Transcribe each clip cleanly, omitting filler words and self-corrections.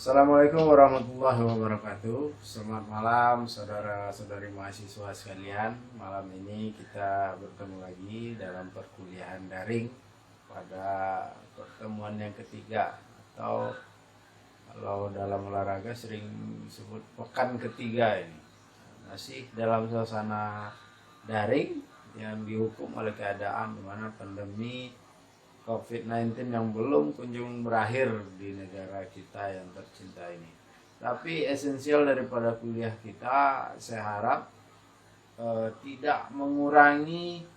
Assalamualaikum warahmatullahi wabarakatuh. Selamat malam saudara-saudari mahasiswa sekalian. Malam ini kita bertemu lagi dalam perkuliahan daring pada pertemuan yang ketiga, atau kalau dalam olahraga sering disebut pekan ketiga ini. Masih dalam suasana daring yang dihukum oleh keadaan di mana pandemi COVID-19 yang belum kunjung berakhir di negara kita yang tercinta ini. Tapi esensial daripada kuliah kita, saya harap tidak mengurangi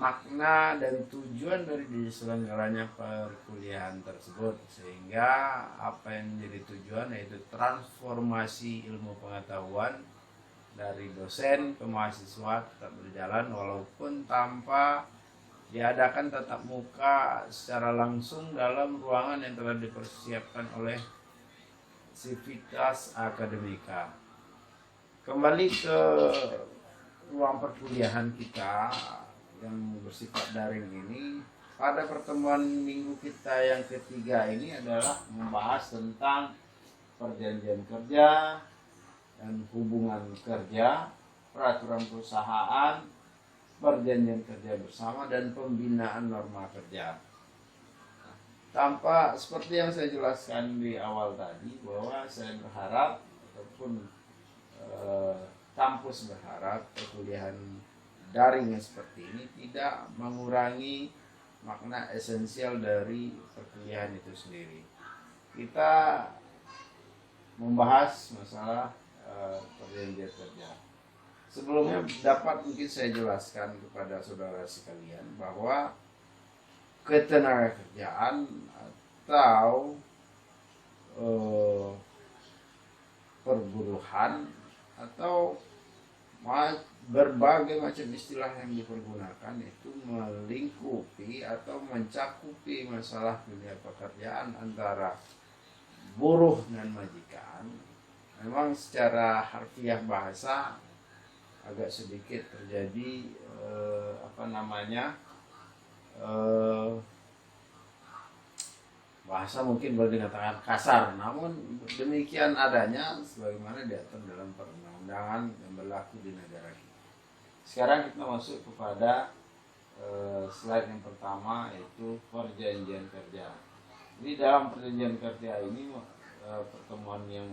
makna dan tujuan dari diselenggaranya perkuliahan tersebut, sehingga apa yang menjadi tujuan yaitu transformasi ilmu pengetahuan dari dosen ke mahasiswa tetap berjalan walaupun tanpa diadakan tatap muka secara langsung dalam ruangan yang telah dipersiapkan oleh Civitas Akademika. Kembali ke ruang perkuliahan kita yang bersifat daring ini, pada pertemuan minggu kita yang ketiga ini adalah membahas tentang perjanjian kerja dan hubungan kerja, peraturan perusahaan, perjanjian kerja bersama, dan pembinaan norma kerja. Tanpa seperti yang saya jelaskan di awal tadi, bahwa saya berharap ataupun kampus berharap perkuliahan daring seperti ini tidak mengurangi makna esensial dari perkuliahan itu sendiri. Kita membahas masalah perjanjian kerja. Sebelumnya dapat mungkin saya jelaskan kepada saudara sekalian bahwa ketenagakerjaan atau perburuhan atau berbagai macam istilah yang dipergunakan itu melingkupi atau mencakupi masalah dunia pekerjaan antara buruh dan majikan. Memang secara harfiah bahasa agak sedikit terjadi bahasa mungkin boleh dikatakan kasar, namun demikian adanya sebagaimana diatur dalam perundang-undangan yang berlaku di negara kita. Sekarang kita masuk kepada slide yang pertama, yaitu perjanjian kerja. Jadi dalam perjanjian kerja ini, pertemuan yang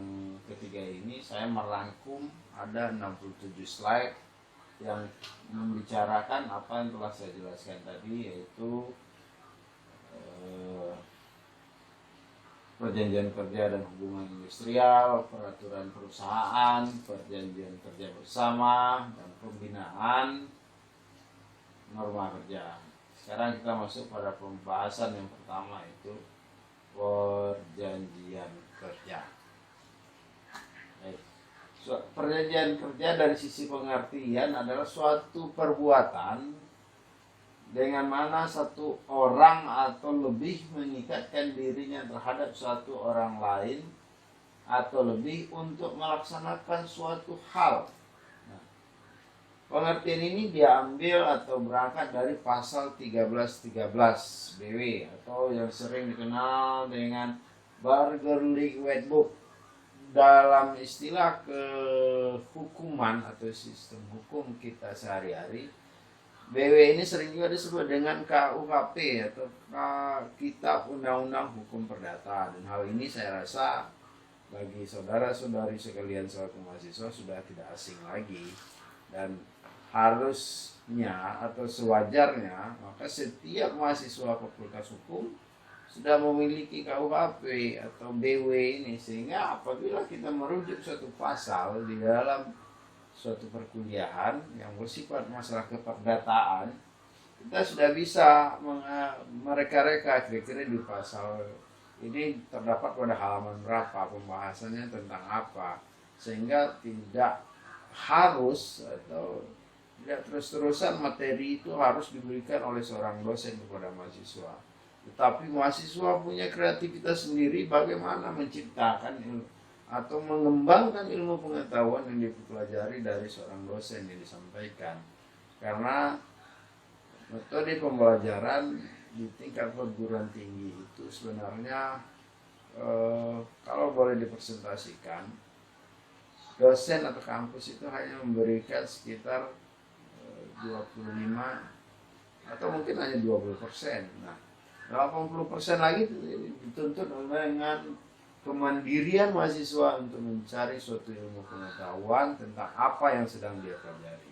ketiga ini saya merangkum ada 67 slide yang membicarakan apa yang telah saya jelaskan tadi, yaitu perjanjian kerja dan hubungan industrial, peraturan perusahaan, perjanjian kerja bersama, dan pembinaan norma kerja. Sekarang kita masuk pada pembahasan yang pertama, yaitu perjanjian kerja. Perjanjian kerja dari sisi pengertian adalah suatu perbuatan dengan mana satu orang atau lebih mengikatkan dirinya terhadap suatu orang lain atau lebih untuk melaksanakan suatu hal. Nah, pengertian ini diambil atau berangkat dari pasal 1313 BW atau yang sering dikenal dengan Burgerlich Wetboek. Dalam istilah kehukuman atau sistem hukum kita sehari-hari, BW ini sering juga disebut dengan KUHP atau Kitab Undang-Undang Hukum Perdata. Dan hal ini saya rasa bagi saudara-saudari sekalian selaku mahasiswa sudah tidak asing lagi, dan harusnya atau sewajarnya maka setiap mahasiswa Fakultas Hukum sudah memiliki KUHP atau BW ini, sehingga apabila kita merujuk suatu pasal di dalam suatu perkuliahan yang bersifat masalah keperdataan, kita sudah bisa mereka-reka kira-kira di pasal ini terdapat pada halaman berapa, pembahasannya tentang apa, sehingga tidak harus atau tidak terus-terusan materi itu harus diberikan oleh seorang dosen kepada mahasiswa. Tetapi mahasiswa punya kreativitas sendiri bagaimana menciptakan atau mengembangkan ilmu pengetahuan yang dipelajari dari seorang dosen yang disampaikan. Karena metode pembelajaran di tingkat perguruan tinggi itu sebenarnya kalau boleh dipresentasikan, dosen atau kampus itu hanya memberikan sekitar 25 atau mungkin hanya 20%. Nah, 80% lagi dituntut dengan kemandirian mahasiswa untuk mencari suatu ilmu pengetahuan tentang apa yang sedang dia pelajari.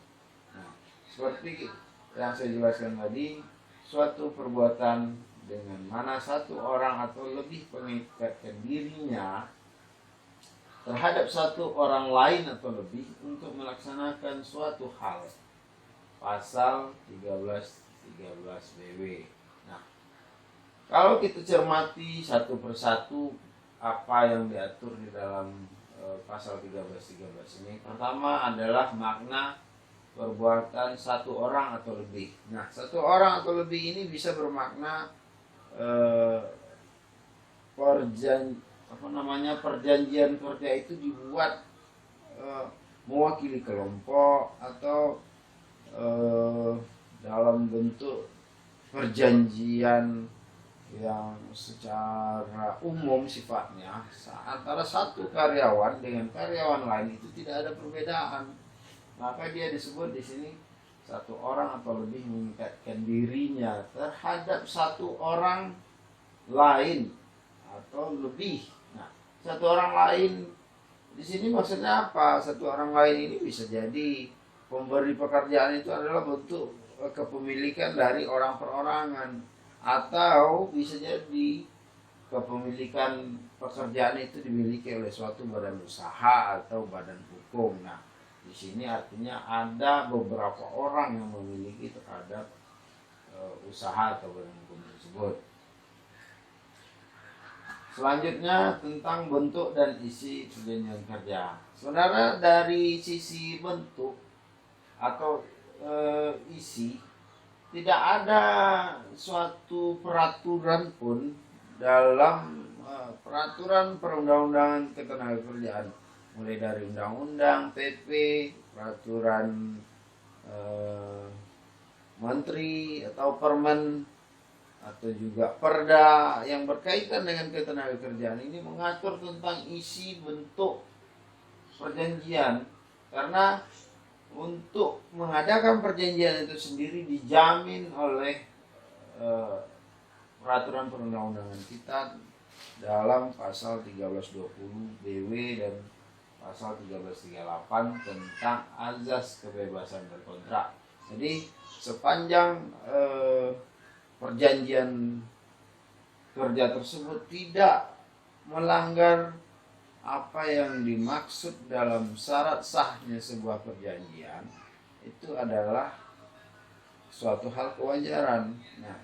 Nah, seperti yang saya jelaskan tadi, suatu perbuatan dengan mana satu orang atau lebih mengikatkan dirinya terhadap satu orang lain atau lebih untuk melaksanakan suatu hal. Pasal 13 BW. Nah, kalau kita cermati satu persatu apa yang diatur di dalam pasal 13 ini, pertama adalah makna perbuatan satu orang atau lebih. Nah, satu orang atau lebih ini bisa bermakna perjanjian kerja itu dibuat mewakili kelompok atau dalam bentuk perjanjian yang secara umum sifatnya antara satu karyawan dengan karyawan lain itu tidak ada perbedaan, maka dia disebut di sini satu orang atau lebih mengikatkan dirinya terhadap satu orang lain atau lebih. Nah, satu orang lain di sini maksudnya apa? Satu orang lain ini bisa jadi pemberi pekerjaan itu adalah bentuk kepemilikan dari orang perorangan, atau bisa jadi kepemilikan pekerjaan itu dimiliki oleh suatu badan usaha atau badan hukum. Nah, di sini artinya ada beberapa orang yang memiliki terhadap usaha atau badan hukum tersebut. Selanjutnya tentang bentuk dan isi perjanjian kerja. Sebenarnya dari sisi bentuk atau isi, tidak ada suatu peraturan pun dalam peraturan perundang-undangan ketenagakerjaan, mulai dari undang-undang, PP, peraturan menteri atau permen atau juga perda yang berkaitan dengan ketenagakerjaan ini mengatur tentang isi bentuk perjanjian, karena untuk mengadakan perjanjian itu sendiri dijamin oleh peraturan perundang-undangan kita dalam pasal 1320 BW dan pasal 1338 tentang azas kebebasan berkontrak. Jadi sepanjang perjanjian kerja tersebut tidak melanggar apa yang dimaksud dalam syarat sahnya sebuah perjanjian, itu adalah suatu hal kewajaran. Nah,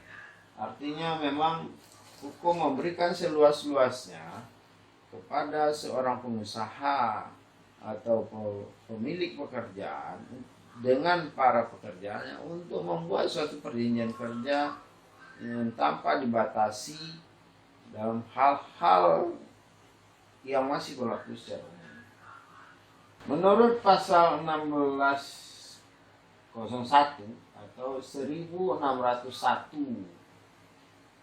artinya memang hukum memberikan seluas-luasnya kepada seorang pengusaha atau pemilik pekerjaan dengan para pekerjaannya untuk membuat suatu perjanjian kerja yang tanpa dibatasi dalam hal-hal yang masih berlaku secara umum. Menurut pasal 1601 atau 1601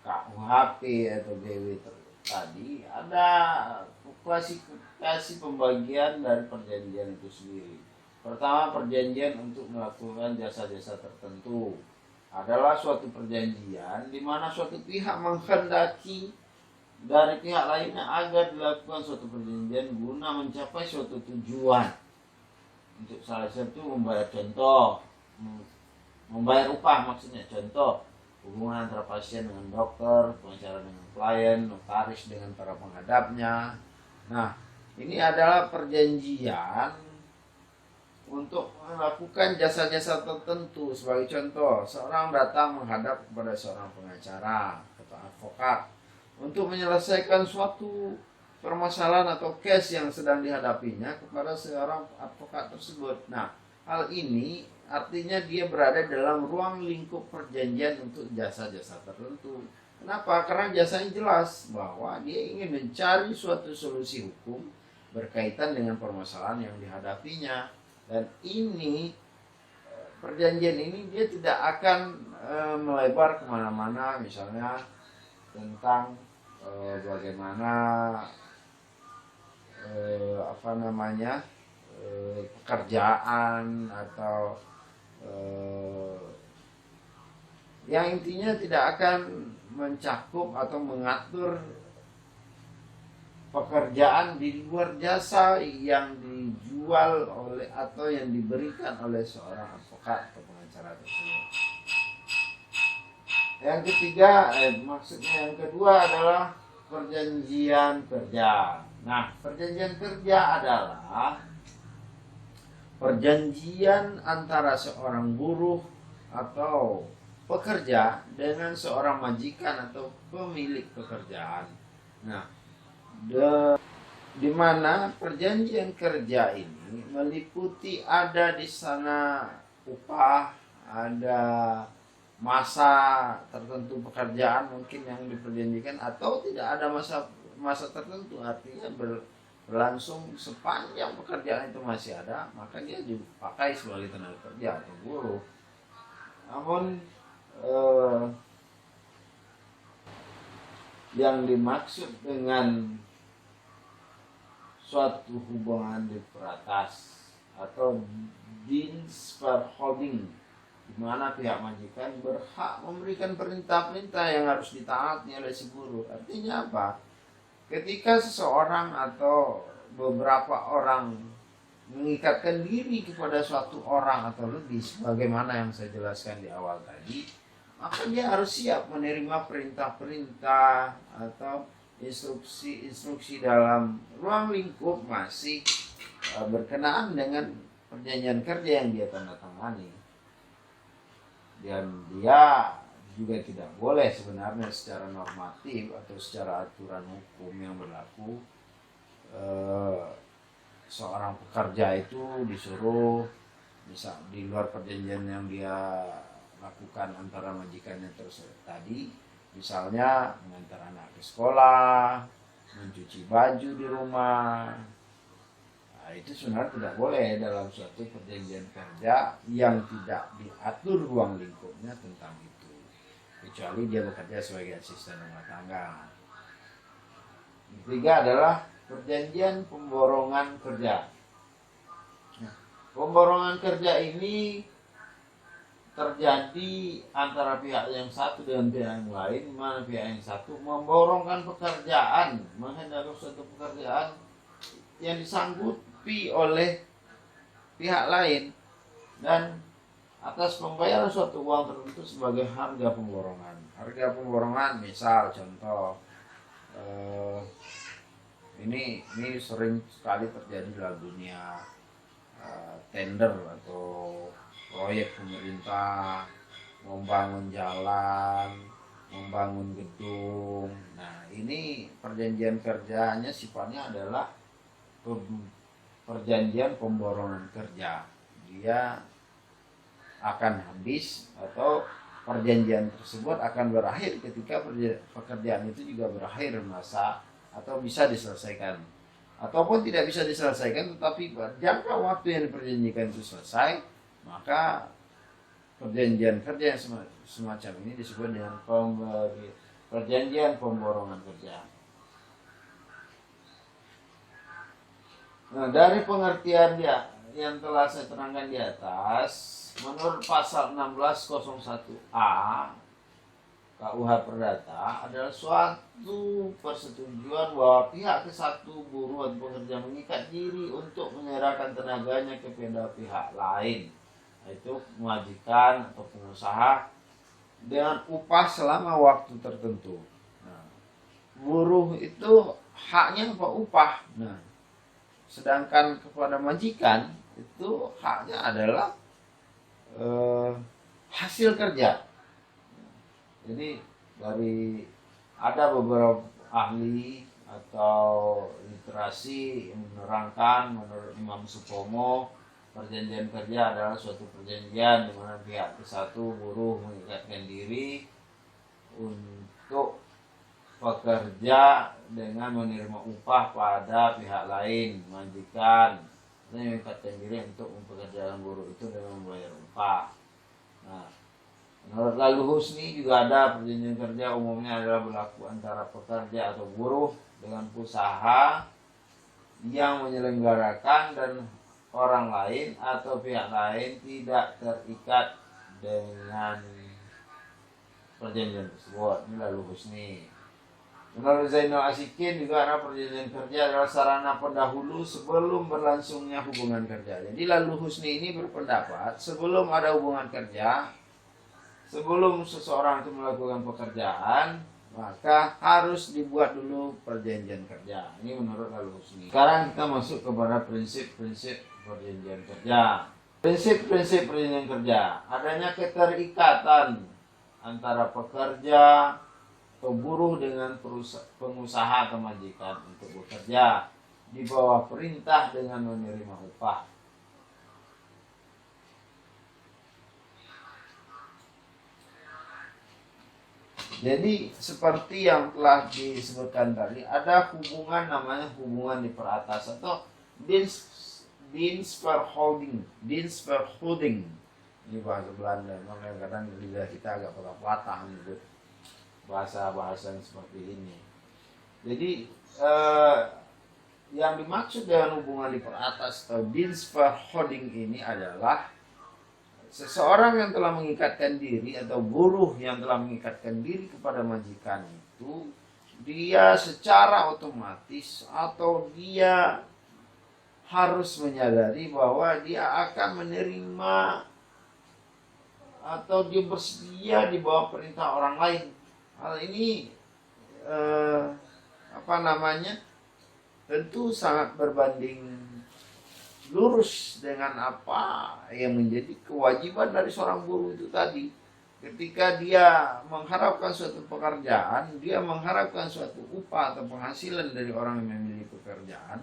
KUHP atau BW tadi, ada klasifikasi pembagian dari perjanjian itu sendiri. Pertama, perjanjian untuk melakukan jasa-jasa tertentu adalah suatu perjanjian di mana suatu pihak menghendaki dari pihak lainnya agar dilakukan suatu perjanjian guna mencapai suatu tujuan. Untuk salah satu membayar upah maksudnya. Contoh, hubungan antara pasien dengan dokter, pengacara dengan klien, notaris dengan para penghadapnya. Nah, ini adalah perjanjian untuk melakukan jasa-jasa tertentu. Sebagai contoh, seorang datang menghadap kepada seorang pengacara atau advokat untuk menyelesaikan suatu permasalahan atau case yang sedang dihadapinya kepada seorang advokat tersebut. Nah, hal ini artinya dia berada dalam ruang lingkup perjanjian untuk jasa-jasa tertentu. Kenapa? Karena jasanya jelas bahwa dia ingin mencari suatu solusi hukum berkaitan dengan permasalahan yang dihadapinya. Dan ini perjanjian ini dia tidak akan melebar kemana-mana, misalnya tentang bagaimana pekerjaan atau yang intinya tidak akan mencakup atau mengatur pekerjaan di luar jasa yang dijual oleh atau yang diberikan oleh seorang advokat atau pengacara tersebut. Yang ketiga, maksudnya yang kedua adalah perjanjian kerja. Nah, perjanjian kerja adalah perjanjian antara seorang buruh atau pekerja dengan seorang majikan atau pemilik pekerjaan. Nah, di mana perjanjian kerja ini meliputi ada di sana upah, ada masa tertentu pekerjaan mungkin yang diperjanjikan atau tidak ada masa tertentu, artinya berlangsung sepanjang pekerjaan itu masih ada, maka dia dipakai sebagai tenaga kerja atau buruh. Namun yang dimaksud dengan suatu hubungan di peratas atau Dienstverhouding, di mana pihak majikan berhak memberikan perintah-perintah yang harus ditaati oleh si buruh. Artinya apa? Ketika seseorang atau beberapa orang mengikatkan diri kepada suatu orang atau lebih, sebagaimana yang saya jelaskan di awal tadi, maka dia harus siap menerima perintah-perintah atau instruksi-instruksi dalam ruang lingkup masih berkenaan dengan perjanjian kerja yang dia tanda tangani. Dan dia juga tidak boleh sebenarnya secara normatif atau secara aturan hukum yang berlaku seorang pekerja itu disuruh misal di luar perjanjian yang dia lakukan antara majikannya tersebut tadi, misalnya mengantar anak ke sekolah, mencuci baju di rumah. Nah, itu sebenarnya tidak boleh dalam suatu perjanjian kerja yang tidak diatur ruang lingkupnya tentang itu, kecuali dia bekerja sebagai asisten rumah tangga. Ketiga adalah perjanjian pemborongan kerja. Nah, pemborongan kerja ini terjadi antara pihak yang satu dengan pihak yang lain, di mana pihak yang satu memborongkan pekerjaan, menghendaki suatu pekerjaan yang disanggupi oleh pihak lain, dan atas pembayaran suatu uang tertentu sebagai harga pemborongan. Harga pemborongan, misal contoh, ini sering sekali terjadi dalam dunia tender atau proyek pemerintah, membangun jalan, membangun gedung. Nah, ini perjanjian kerjanya sifatnya adalah perjanjian pemborongan kerja. Dia akan habis atau perjanjian tersebut akan berakhir ketika pekerjaan itu juga berakhir masa atau bisa diselesaikan, ataupun tidak bisa diselesaikan tetapi jangka waktu yang diperjanjikan itu selesai, maka perjanjian kerja yang semacam ini disebut dengan perjanjian pemborongan kerja. Nah, dari pengertian dia yang telah saya terangkan di atas, menurut pasal 1601A KUH Perdata adalah suatu persetujuan bahwa pihak ke satu buruh atau pekerja mengikat diri untuk menyerahkan tenaganya kepada pihak lain, yaitu majikan atau pengusaha, dengan upah selama waktu tertentu. Nah, buruh itu haknya apa? Upah. Nah, sedangkan kepada majikan itu haknya adalah hasil kerja. Jadi dari ada beberapa ahli atau literasi yang menerangkan, menurut Imam Supomo, perjanjian kerja adalah suatu perjanjian di mana pihak satu buruh mengikatkan diri untuk pekerja dengan menerima upah pada pihak lain, majikan, dan mengikatkan diri untuk mempekerjakan buruh itu dengan membayar upah. Nah, Menurut Lalu Husni juga ada perjanjian kerja umumnya adalah berlaku antara pekerja atau buruh dengan usaha yang menyelenggarakan dan orang lain atau pihak lain tidak terikat dengan perjanjian tersebut. Ini Lalu Husni. Menurut Zainal Asikin juga ada perjanjian kerja adalah sarana pendahulu sebelum berlangsungnya hubungan kerja. Jadi Lalu Husni ini berpendapat sebelum ada hubungan kerja, sebelum seseorang itu melakukan pekerjaan, maka harus dibuat dulu perjanjian kerja. Ini menurut Lalu Husni. Sekarang kita masuk kepada prinsip-prinsip perjanjian kerja. Prinsip-prinsip perjanjian kerja. Adanya keterikatan antara pekerja atau buruh dengan pengusaha atau majikan untuk bekerja di bawah perintah dengan menerima upah. Jadi seperti yang telah disebutkan tadi, ada hubungan namanya hubungan di peratas atau dienstverhouding. Ini bahasa Belanda, makanya kadang lidah kita agak patah menyebut bahasa-bahasa yang seperti ini. Jadi yang dimaksud dengan hubungan di peratas atau dienstverhouding ini adalah seseorang yang telah mengikatkan diri atau buruh yang telah mengikatkan diri kepada majikan itu, dia secara otomatis atau dia harus menyadari bahwa dia akan menerima atau dia bersedia di bawah perintah orang lain. Hal ini tentu sangat berbanding lurus dengan apa yang menjadi kewajiban dari seorang buruh itu tadi. Ketika dia mengharapkan suatu pekerjaan, dia mengharapkan suatu upah atau penghasilan dari orang yang memiliki pekerjaan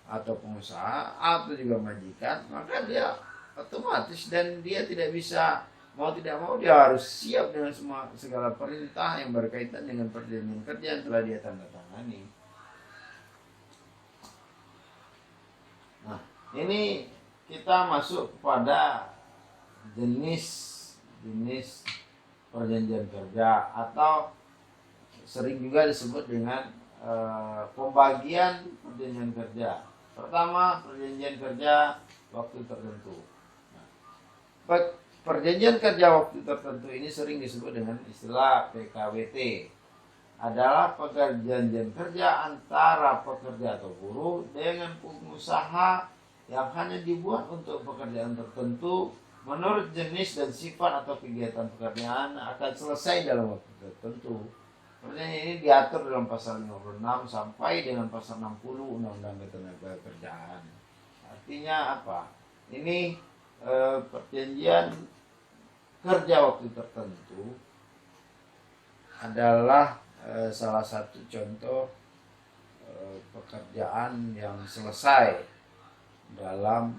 atau pengusaha atau juga majikan, maka dia otomatis dan dia tidak bisa, mau tidak mau dia harus siap dengan segala perintah yang berkaitan dengan perjanjian kerja yang telah dia tanda tangani. Nah, ini kita masuk kepada jenis perjanjian kerja atau sering juga disebut dengan pembagian perjanjian kerja. Pertama, perjanjian kerja waktu tertentu. Perjanjian kerja waktu tertentu ini sering disebut dengan istilah PKWT. Adalah perjanjian kerja antara pekerja atau buruh dengan pengusaha yang hanya dibuat untuk pekerjaan tertentu menurut jenis dan sifat atau kegiatan pekerjaan akan selesai dalam waktu tertentu. Perjanjian ini diatur dalam pasal 56 sampai dengan pasal 60 Undang-Undang Ketenagakerjaan. Artinya apa? Ini perjanjian kerja waktu tertentu adalah salah satu contoh pekerjaan yang selesai dalam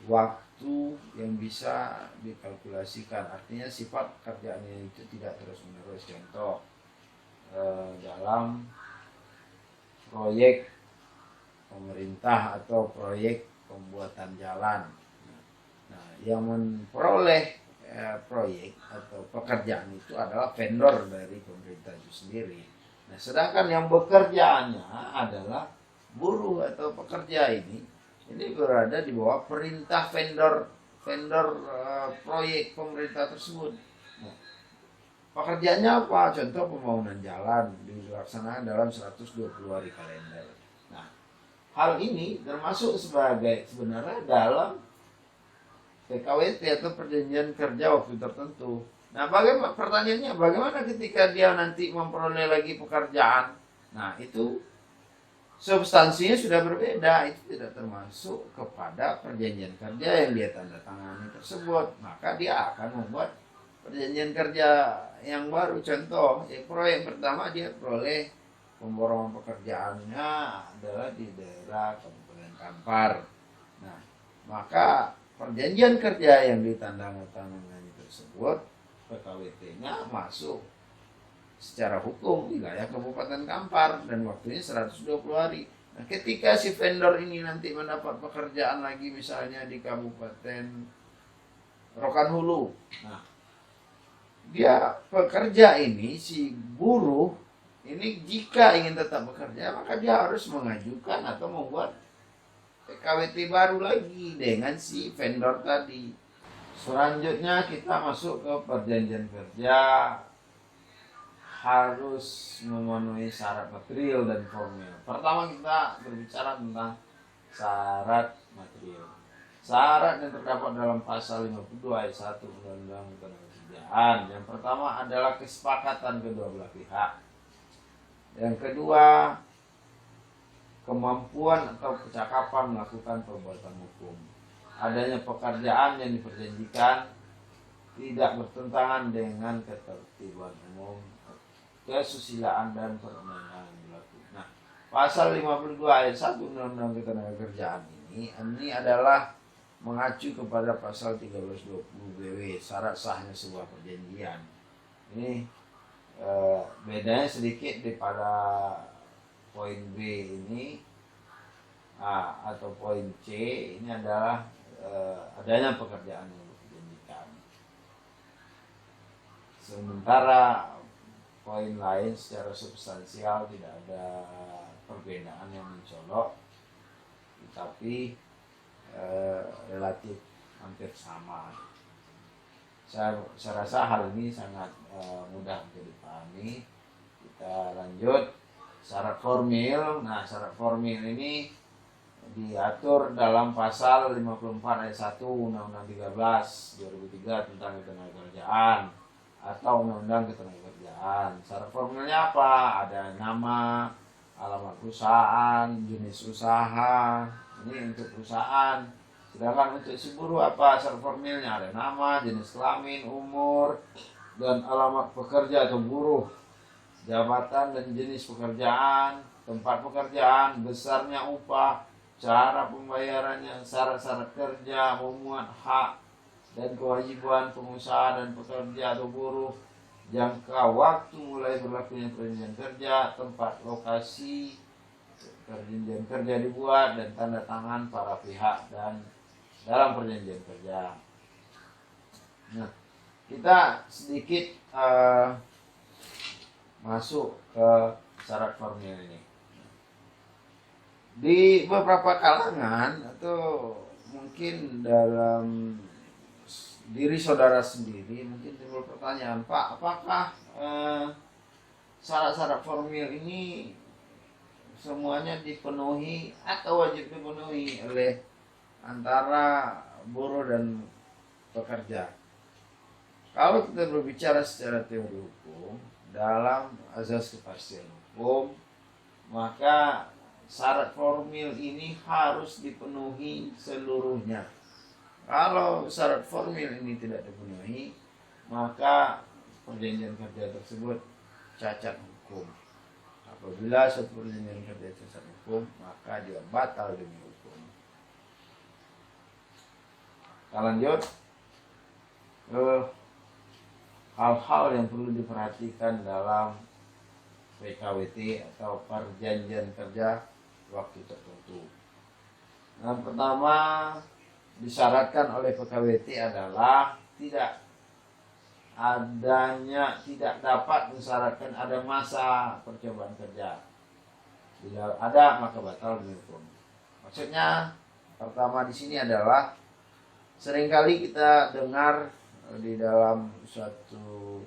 waktu yang bisa dikalkulasikan. Artinya sifat pekerjaannya itu tidak terus-menerus. Contoh dalam proyek pemerintah atau proyek pembuatan jalan. Nah, yang memperoleh proyek atau pekerjaan itu adalah vendor dari pemerintah itu sendiri. Nah, sedangkan yang bekerjaannya adalah buruh atau pekerja ini berada di bawah perintah vendor proyek pemerintah tersebut. Nah, pekerjaannya apa? Contoh pembangunan jalan dilaksanakan dalam 120 hari kalender. Nah, hal ini termasuk sebenarnya dalam PKWT atau perjanjian kerja waktu tertentu. Nah, pertanyaannya bagaimana ketika dia nanti memperoleh lagi pekerjaan? Nah, itu substansinya sudah berbeda, itu tidak termasuk kepada perjanjian kerja yang dia tanda tangani tersebut. Maka dia akan membuat perjanjian kerja yang baru. Contoh, proyek pertama dia peroleh pemborongan pekerjaannya adalah di daerah Kabupaten Kampar. Nah, maka perjanjian kerja yang ditandatangani tersebut PKWT-nya masuk secara hukum wilayah Kabupaten Kampar dan waktunya 120 hari. Nah, ketika si vendor ini nanti mendapat pekerjaan lagi misalnya di Kabupaten Rokan Hulu. Nah, dia pekerja ini, si buruh ini jika ingin tetap bekerja, maka dia harus mengajukan atau membuat PKWT baru lagi dengan si vendor tadi. Selanjutnya kita masuk ke perjanjian kerja, harus memenuhi syarat material dan formil. Pertama kita berbicara tentang syarat material. Syarat yang terdapat dalam pasal 52 ayat 1 Undang-Undang Ketenagakerjaan. Yang pertama adalah kesepakatan kedua belah pihak. Yang kedua, kemampuan atau kecakapan melakukan perbuatan hukum. Adanya pekerjaan yang diperjanjikan tidak bertentangan dengan ketertiban umum, kesusilaan dan perundangan yang berlaku. Nah, pasal 52 ayat 1 Undang-Undang Ketenagakerjaan ini adalah mengacu kepada pasal 1320 BW, syarat sahnya sebuah perjanjian. Ini bedanya sedikit daripada poin B ini atau poin C ini adalah adanya pekerjaan yang diperjanjikan. Sementara poin lain secara substansial tidak ada perbedaan yang mencolok, tetapi relatif hampir sama. Saya rasa hal ini sangat mudah untuk dipahami. Kita lanjut syarat formil. Nah, syarat formil ini diatur dalam pasal 54 ayat 1 Undang-Undang 13 2003 tentang Ketenagakerjaan atau Undang-Undang Ketenagakerjaan. Syarat formilnya apa? Ada nama, alamat perusahaan, jenis usaha. Ini untuk perusahaan. Sedangkan untuk si buruh apa syarat formilnya? Ada nama, jenis kelamin, umur, dan alamat pekerja atau buruh, jabatan dan jenis pekerjaan, tempat pekerjaan, besarnya upah, cara pembayarannya, syarat-syarat kerja, memuat hak dan kewajiban pengusaha dan pekerja atau buruh, jangka waktu mulai berlakunya perjanjian kerja, tempat lokasi perjanjian kerja dibuat, dan tanda tangan para pihak dan dalam perjanjian kerja. Nah, kita sedikit masuk ke syarat formil ini. Di beberapa kalangan atau mungkin dalam diri saudara sendiri mungkin timbul pertanyaan, Pak, apakah syarat-syarat formil ini semuanya dipenuhi atau wajib dipenuhi oleh antara buruh dan pekerja? Kalau kita berbicara secara teori hukum, dalam azas kepastian hukum, maka syarat formil ini harus dipenuhi seluruhnya. Kalau syarat formil ini tidak dipenuhi, maka perjanjian kerja tersebut cacat hukum. Apabila suatu perjanjian kerja cacat hukum, maka dia batal demi hukum. Kita lanjut ke hal-hal yang perlu diperhatikan dalam PKWT atau perjanjian kerja waktu tertentu. Yang pertama disyaratkan oleh PKWT adalah tidak dapat mensyaratkan ada masa percobaan kerja. Bila ada maka batal demi hukum. Maksudnya pertama di sini adalah seringkali kita dengar di dalam suatu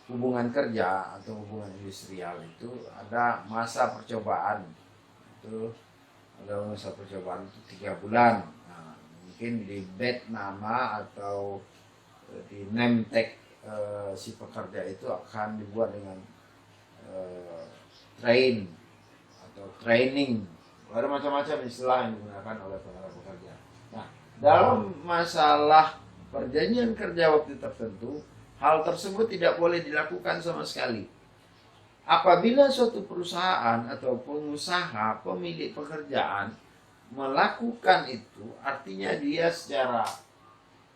hubungan kerja atau hubungan industrial itu ada masa percobaan. Itu ada masa percobaan itu 3 bulan. Nah, mungkin di bed nama atau di name tag si pekerja itu akan dibuat dengan train atau training. Ada macam-macam istilah yang digunakan oleh para pekerja. Nah, dalam masalah perjanjian kerja waktu tertentu, hal tersebut tidak boleh dilakukan sama sekali. Apabila suatu perusahaan atau pengusaha pemilik pekerjaan melakukan itu, artinya dia secara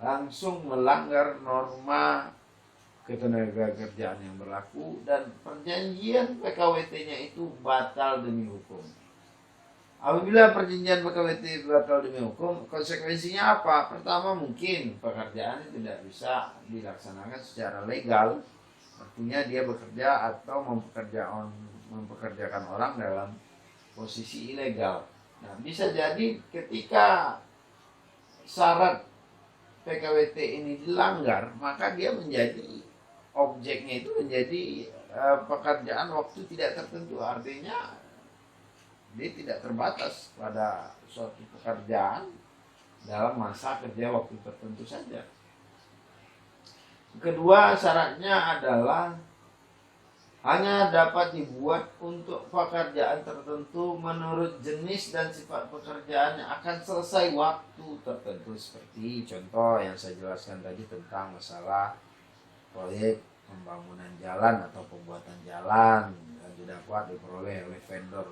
langsung melanggar norma ketenagakerjaan yang berlaku dan perjanjian PKWT-nya itu batal demi hukum. Apabila perjanjian PKWT batal demi hukum, konsekuensinya apa? Pertama, mungkin pekerjaan tidak bisa dilaksanakan secara legal. Artinya dia bekerja atau mempekerjakan orang dalam posisi ilegal. Nah, bisa jadi ketika syarat PKWT ini dilanggar, maka dia menjadi objeknya itu menjadi pekerjaan waktu tidak tertentu. Artinya dia tidak terbatas pada suatu pekerjaan dalam masa kerja waktu tertentu saja. Kedua, syaratnya adalah hanya dapat dibuat untuk pekerjaan tertentu menurut jenis dan sifat pekerjaan yang akan selesai waktu tertentu. Seperti contoh yang saya jelaskan tadi tentang masalah proyek pembangunan jalan atau pembuatan jalan yang dapat diperoleh oleh vendor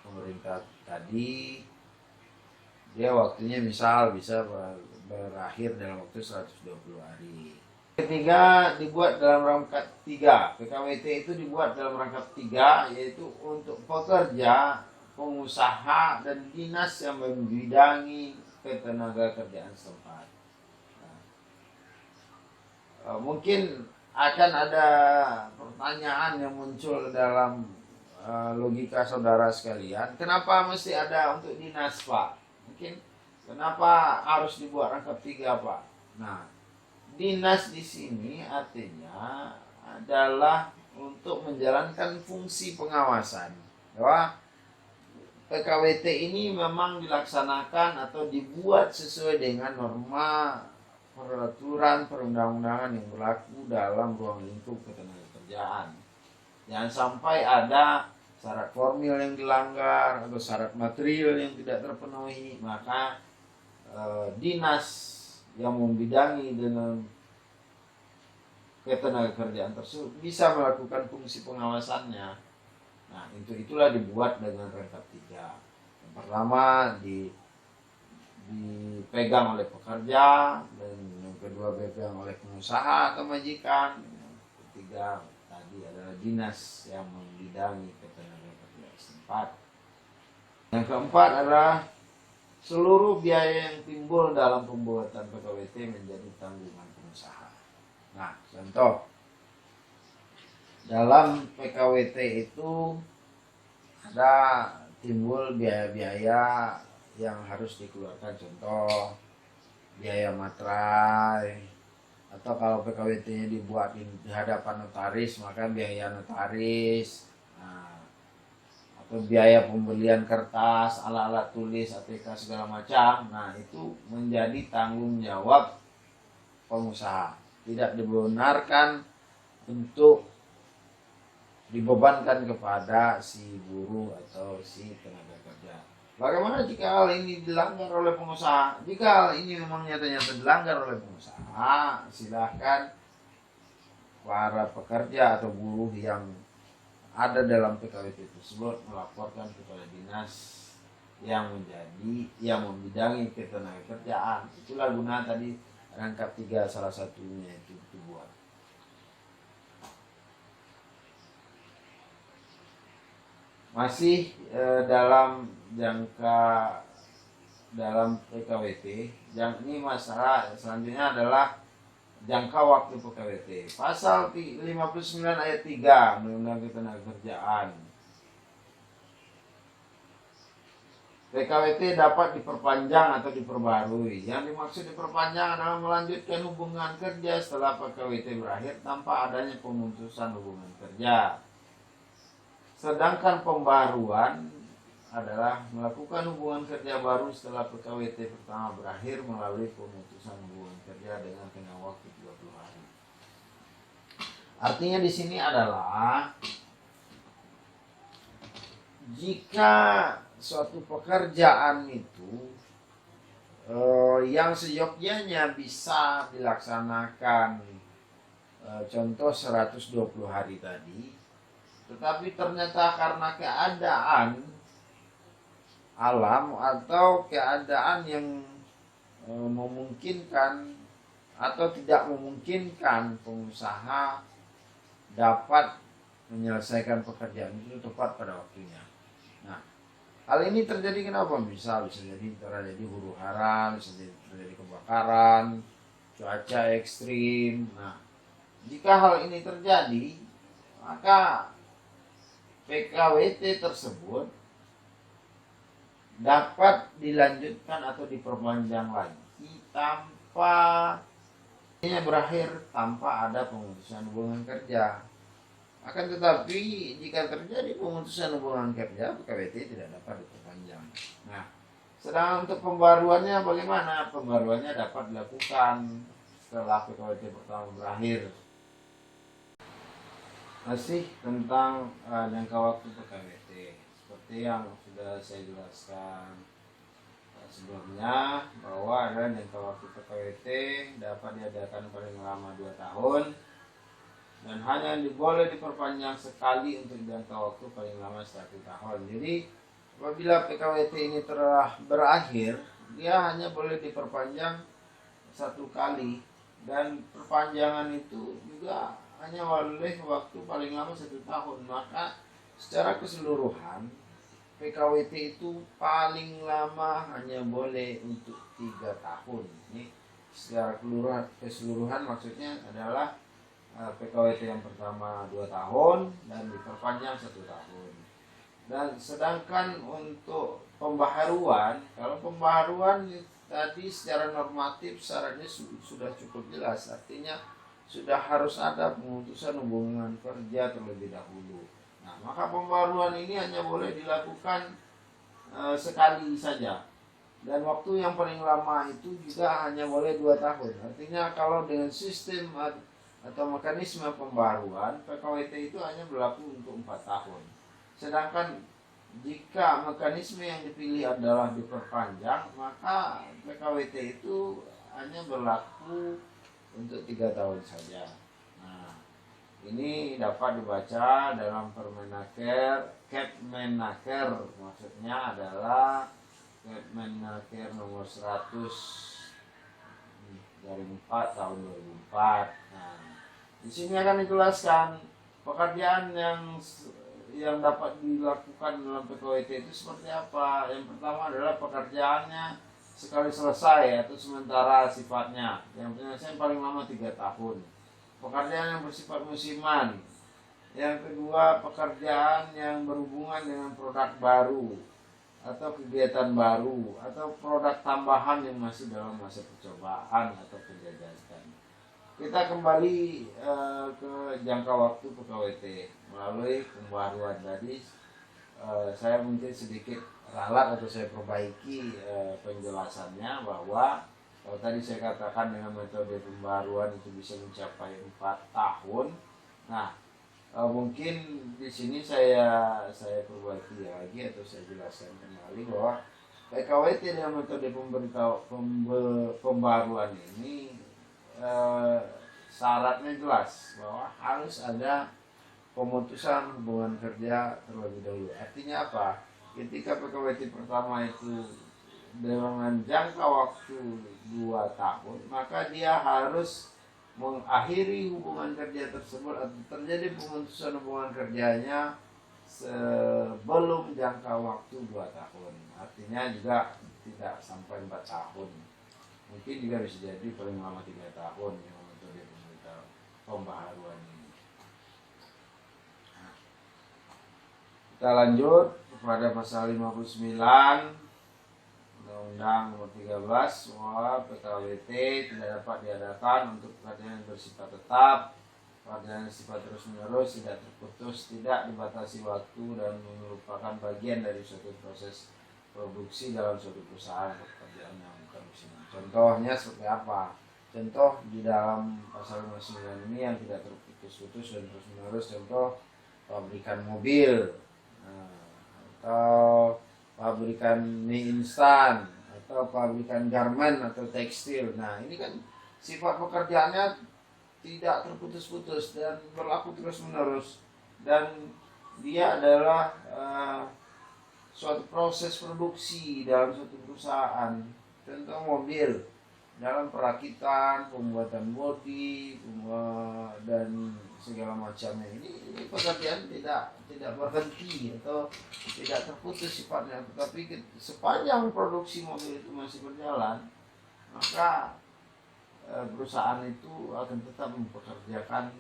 pemerintah tadi. Dia waktunya misal bisa berakhir dalam waktu 120 hari. Ketiga, dibuat dalam rangka 3. PKWT itu dibuat dalam rangka 3, yaitu untuk pekerja, pengusaha, dan dinas yang membidangi ketenaga kerjaan setempat. Mungkin akan ada pertanyaan yang muncul dalam logika saudara sekalian. Kenapa mesti ada untuk dinas, Pak? Mungkin kenapa harus dibuat rangkap 3, Pak? Nah, dinas di sini artinya adalah untuk menjalankan fungsi pengawasan. Bahwa PKWT ini memang dilaksanakan atau dibuat sesuai dengan norma peraturan perundang-undangan yang berlaku dalam ruang lingkup ketenagakerjaan. Jangan sampai ada syarat formil yang dilanggar atau syarat material yang tidak terpenuhi, maka dinas yang membidangi dengan ketenagakerjaan tersebut bisa melakukan fungsi pengawasannya. Nah, itulah dibuat dengan rangkap 3. Yang pertama dipegang oleh pekerja, dan yang kedua dipegang oleh pengusaha atau majikan. Yang ketiga tadi adalah dinas yang membidangi ketenagakerjaan setempat. Yang keempat adalah seluruh biaya yang timbul dalam pembuatan PKWT menjadi tanggungan pengusaha. Nah, contoh dalam PKWT itu ada timbul biaya-biaya yang harus dikeluarkan, contoh biaya materai, atau kalau PKWT-nya dibuat di hadapan notaris maka biaya notaris. Biaya pembelian kertas, alat-alat tulis, ATK segala macam. Nah, itu menjadi tanggung jawab pengusaha. Tidak dibenarkan untuk dibebankan kepada si buruh atau si tenaga kerja. Bagaimana jika hal ini dilanggar oleh pengusaha? Jika hal ini memang nyata-nyata dilanggar oleh pengusaha, silakan para pekerja atau buruh yang ada dalam PKWT tersebut melaporkan kepada dinas yang membidangi ketenagakerjaan. Itulah guna tadi rangkap 3 salah satunya itu dibuat. Masih dalam PKWT, yang ini masalah selanjutnya adalah jangka waktu PKWT. Pasal 59 ayat 3 Undang-Undang Ketenagakerjaan. PKWT dapat diperpanjang atau diperbarui. Yang dimaksud diperpanjang adalah melanjutkan hubungan kerja setelah PKWT berakhir tanpa adanya pemutusan hubungan kerja. Sedangkan pembaruan adalah melakukan hubungan kerja baru setelah PKWT pertama berakhir melalui pemutusan hubungan kerja dengan tenggang waktu 30 hari. Artinya di sini adalah jika suatu pekerjaan itu yang seyogyanya bisa dilaksanakan contoh 120 hari tadi, tetapi ternyata karena keadaan alam atau keadaan yang memungkinkan atau tidak memungkinkan pengusaha dapat menyelesaikan pekerjaan itu tepat pada waktunya. Nah, Hal ini terjadi kenapa? Bisa jadi terjadi huru-hara, bisa jadi terjadi kebakaran, cuaca ekstrim. Nah, jika hal ini terjadi, maka PKWT tersebut dapat dilanjutkan atau diperpanjang lagi tanpa berakhir tanpa ada pemutusan hubungan kerja. Akan tetapi jika terjadi pemutusan hubungan kerja, PKWT tidak dapat diperpanjang. Nah, sedang untuk pembaruannya bagaimana? Pembaruannya dapat dilakukan setelah PKWT pertama berakhir. Masih tentang jangka waktu PKWT, seperti yang sudah saya jelaskan sebelumnya, bahwa ada jangka waktu PKWT dapat diadakan paling lama 2 tahun dan hanya boleh diperpanjang sekali untuk jangka waktu paling lama 1 tahun. Jadi apabila PKWT ini telah berakhir, dia hanya boleh diperpanjang 1 kali, dan perpanjangan itu juga hanya boleh waktu paling lama 1 tahun. Maka secara keseluruhan PKWT itu paling lama hanya boleh untuk 3 tahun. Ini secara keseluruhan maksudnya adalah PKWT yang pertama 2 tahun dan diperpanjang 1 tahun. Dan sedangkan untuk pembaharuan, kalau pembaharuan tadi secara normatif syaratnya sudah cukup jelas, artinya sudah harus ada pemutusan hubungan kerja terlebih dahulu. Nah, maka pembaharuan ini hanya boleh dilakukan sekali saja. Dan waktu yang paling lama itu juga hanya boleh 2 tahun. Artinya kalau dengan sistem atau mekanisme pembaruan, PKWT itu hanya berlaku untuk 4 tahun. Sedangkan jika mekanisme yang dipilih adalah diperpanjang, maka PKWT itu hanya berlaku untuk 3 tahun saja. Nah, ini dapat dibaca dalam Kepmenaker, maksudnya adalah Kepmenaker nomor 100/4 tahun 2004. Nah, di sini akan dijelaskan pekerjaan yang dapat dilakukan dalam PKWT itu seperti apa. Yang pertama adalah pekerjaannya sekali selesai atau sementara sifatnya, yang penyelesaian paling lama 3 tahun. Pekerjaan yang bersifat musiman. Yang kedua, pekerjaan yang berhubungan dengan produk baru atau kegiatan baru atau produk tambahan yang masih dalam masa percobaan atau penjajakan. Kita kembali ke jangka waktu PKWT melalui pembaruan tadi. Saya mungkin sedikit ralat atau saya perbaiki penjelasannya, bahwa kalau tadi saya katakan dengan metode pembaruan itu bisa mencapai 4 tahun. Nah, mungkin di sini saya perbaiki lagi atau saya jelaskan kembali bahwa PKWT dengan metode pembaruan ini syaratnya jelas bahwa harus ada pemutusan hubungan kerja terlebih dahulu. Artinya apa? Ketika PKWT pertama itu dengan jangka waktu 2 tahun, maka dia harus mengakhiri hubungan kerja tersebut atau terjadi pemutusan hubungan kerjanya sebelum jangka waktu 2 tahun. Artinya juga tidak sampai 4 tahun. Mungkin juga bisa jadi paling lama 3 tahun yang metode pembaharuan ini. Nah, kita lanjut kepada pasal 59 Undang-Undang Nomor 13, bahwa PKWT tidak dapat diadakan untuk pekerjaan yang bersifat tetap, pekerjaan yang sifat terus-menerus, tidak terputus, tidak dibatasi waktu, dan merupakan bagian dari suatu proses produksi dalam suatu perusahaan atau pekerjaan yang bukan musiman. Contohnya seperti apa? Contoh di dalam pasal 59 ini yang tidak terputus-putus dan terus-menerus, contoh pabrikan mobil, atau pabrikan mie instan, atau pabrikan garmen atau tekstil. Nah, ini kan sifat pekerjaannya tidak terputus-putus dan berlaku terus-menerus, dan dia adalah suatu proses produksi dalam suatu perusahaan. Contoh mobil, dalam perakitan, pembuatan bodi, dan segala macamnya. Ini pekerjaan tidak berhenti atau tidak terputus sifatnya, tetapi sepanjang produksi mobil itu masih berjalan, maka perusahaan itu akan tetap mempekerjakan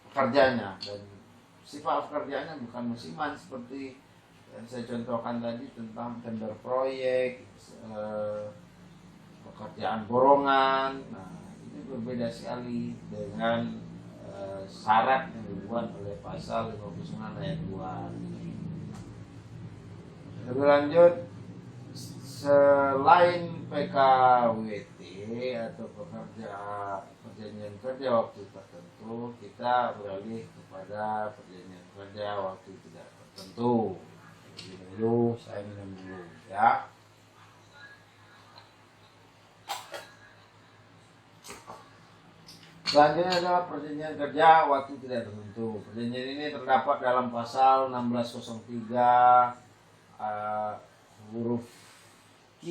pekerjanya, dan sifat pekerjaannya bukan musiman seperti yang saya contohkan tadi tentang tender proyek, pekerjaan borongan. Nah, ini berbeda sekali dengan syarat yang dibuat oleh pasal 59 ayat 2. Lebih lanjut, selain PKWT atau perjanjian kerja waktu tertentu, kita beralih kepada perjanjian kerja waktu tidak tertentu. Jadi dulu saya minum dulu ya. Selanjutnya adalah perjanjian kerja waktu tidak tertentu. Perjanjian ini terdapat dalam pasal 1603 huruf Q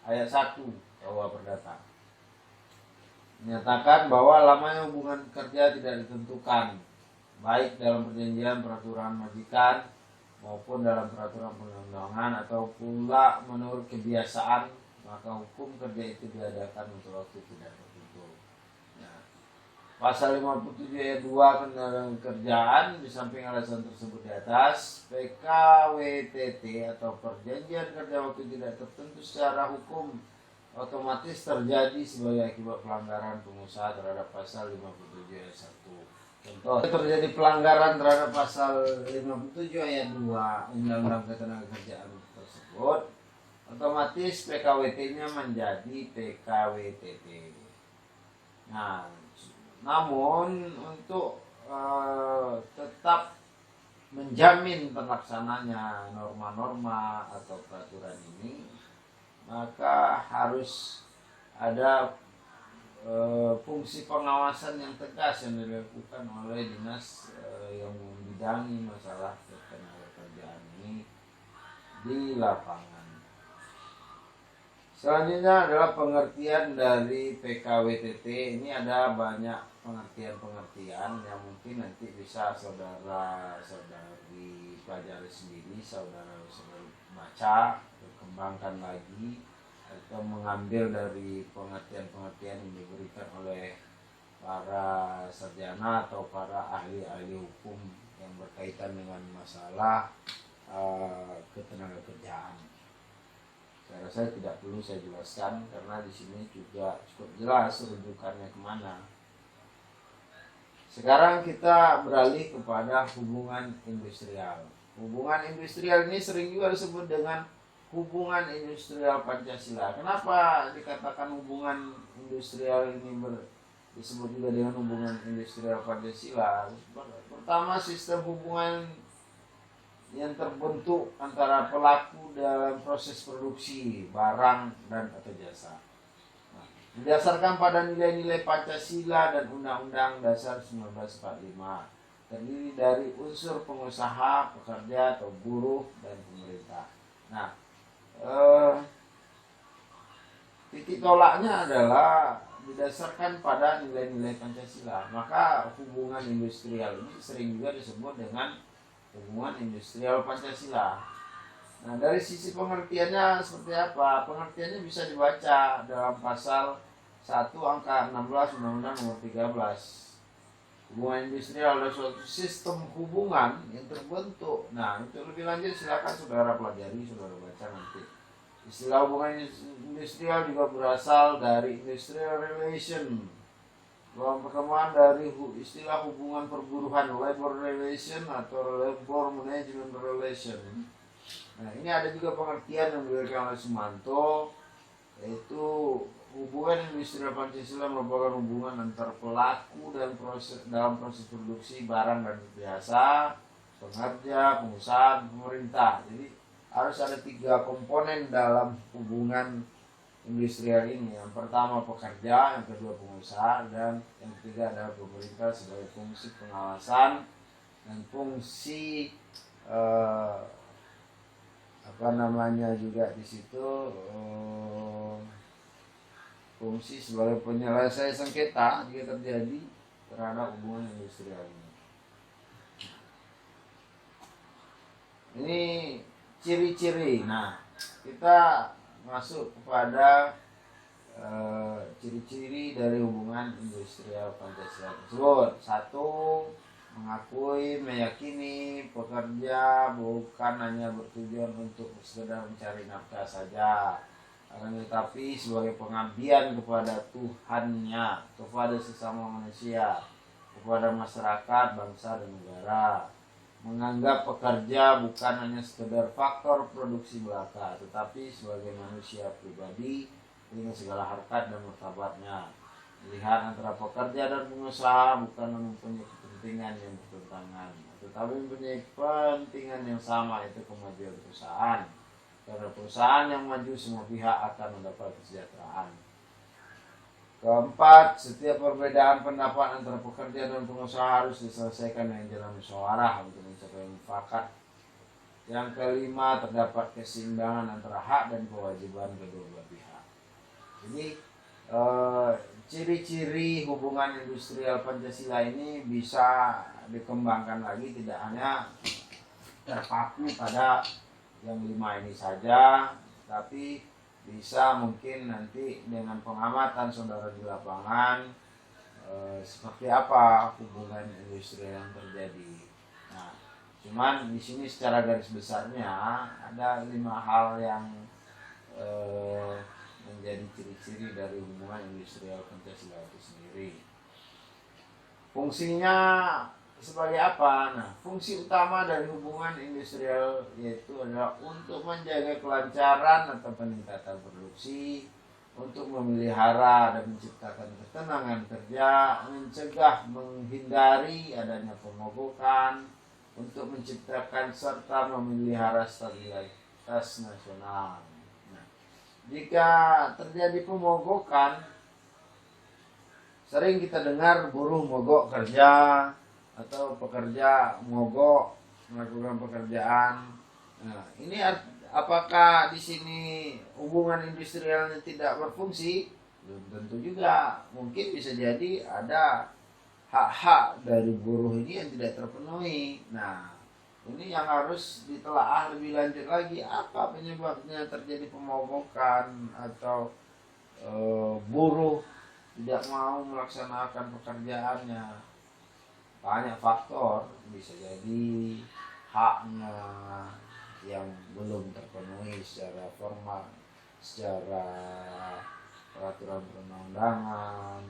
ayat 1 KUH Perdata. Menyatakan bahwa lamanya hubungan kerja tidak ditentukan, baik dalam perjanjian peraturan majikan maupun dalam peraturan perundang-undangan atau pula menurut kebiasaan, maka hukum kerja itu diadakan untuk waktu tidak tertentu. Nah, pasal 57 ayat 2 Ketenagakerjaan kerjaan, di samping alasan tersebut di atas, PKWTT atau perjanjian kerja waktu tidak tertentu secara hukum otomatis terjadi sebagai akibat pelanggaran pengusaha terhadap pasal 57 ayat 1. Contoh, terjadi pelanggaran terhadap pasal 57 ayat 2 Undang-Undang Ketenagakerjaan tersebut, otomatis PKWT-nya menjadi PKWTT. Nah, namun untuk tetap menjamin terlaksananya norma-norma atau peraturan ini, maka harus ada fungsi pengawasan yang tegas yang dilakukan oleh dinas yang membidangi masalah ketenagakerjaan ini di lapangan. Selanjutnya adalah pengertian dari PKWTT. Ini ada banyak pengertian-pengertian yang mungkin nanti bisa saudara-saudari pelajari sendiri, saudara-saudari baca, kembangkan lagi, atau mengambil dari pengertian-pengertian yang diberikan oleh para sarjana atau para ahli-ahli hukum yang berkaitan dengan masalah ketenagakerjaan. Saya rasa tidak perlu saya jelaskan karena di sini juga cukup jelas rujukannya kemana. Sekarang kita beralih kepada hubungan industrial. Hubungan industrial ini sering juga disebut dengan hubungan industrial Pancasila. Kenapa dikatakan hubungan industrial ini disebut juga dengan hubungan industrial Pancasila? Pertama, sistem hubungan yang terbentuk antara pelaku dalam proses produksi barang dan atau jasa. Nah, berdasarkan pada nilai-nilai Pancasila dan Undang-Undang Dasar 1945, terdiri dari unsur pengusaha, pekerja atau buruh, dan pemerintah. Nah, titik tolaknya adalah didasarkan pada nilai-nilai Pancasila. Maka hubungan industrial ini sering juga disebut dengan hubungan industrial Pancasila. Nah, dari sisi pengertiannya seperti apa? Pengertiannya bisa dibaca dalam pasal 1 angka 16 Undang-Undang Nomor 13. Hubungan industrial adalah suatu sistem hubungan yang terbentuk. Nah, untuk lebih lanjut silakan saudara pelajari, saudara baca nanti. Istilah hubungan industrial juga berasal dari industrial relation, perkembangan dari istilah hubungan perburuhan, labor relation atau labor management relation. Nah, ini ada juga pengertian yang diberikan oleh Sumanto, yaitu hubungan industrial Pancasila merupakan hubungan antar pelaku dan dalam proses produksi barang dan jasa, pengerja, pengusaha, pemerintah. Jadi harus ada 3 komponen dalam hubungan industrial ini. Yang pertama pekerja, yang kedua pengusaha, dan yang ketiga adalah pemerintah sebagai fungsi pengawasan dan fungsi juga di situ fungsi sebagai penyelesai sengketa jika terjadi, terhadap hubungan industrial ini. Ini ciri-ciri. Nah, kita masuk kepada ciri-ciri dari hubungan industrial Pancasila tersebut. Satu, mengakui, meyakini pekerja bukan hanya bertujuan untuk sekedar mencari nafkah saja, akan tetapi sebagai pengabdian kepada Tuhannya, kepada sesama manusia, kepada masyarakat, bangsa, dan negara. Menganggap pekerja bukan hanya sekedar faktor produksi belaka, tetapi sebagai manusia pribadi dengan segala harkat dan martabatnya. Melihat antara pekerja dan pengusaha bukan mempunyai kepentingan yang bertentangan, tetapi mempunyai kepentingan yang sama, yaitu kemajuan perusahaan. Karena perusahaan yang maju, semua pihak akan mendapat kesejahteraan. Keempat, setiap perbedaan pendapat antara pekerja dan pengusaha harus diselesaikan dengan jalan musyawarah untuk mencapai mufakat. Yang kelima, terdapat keseimbangan antara hak dan kewajiban kedua belah pihak. Jadi ciri-ciri hubungan industrial Pancasila ini bisa dikembangkan lagi, tidak hanya terpaku pada yang 5 ini saja, tapi bisa mungkin nanti dengan pengamatan saudara di lapangan seperti apa hubungan industrial yang terjadi. Nah, cuman di sini secara garis besarnya ada 5 hal yang menjadi ciri-ciri dari hubungan industrial Pancasila itu sendiri. Fungsinya sebagai apa? Nah, fungsi utama dari hubungan industrial yaitu adalah untuk menjaga kelancaran atau peningkatan produksi, untuk memelihara dan menciptakan ketenangan kerja, mencegah menghindari adanya pemogokan, untuk menciptakan serta memelihara stabilitas nasional. Nah, jika terjadi pemogokan, sering kita dengar buruh mogok kerja atau pekerja mogok melakukan pekerjaan. Nah, ini apakah di sini hubungan industrialnya tidak berfungsi? Belum tentu juga. Mungkin bisa jadi ada hak-hak dari buruh ini yang tidak terpenuhi. Nah, ini yang harus ditelaah lebih lanjut lagi. Apa penyebabnya terjadi pemogokan atau buruh tidak mau melaksanakan pekerjaannya? Banyak faktor, bisa jadi haknya yang belum terpenuhi secara formal, secara peraturan perundang-undangan.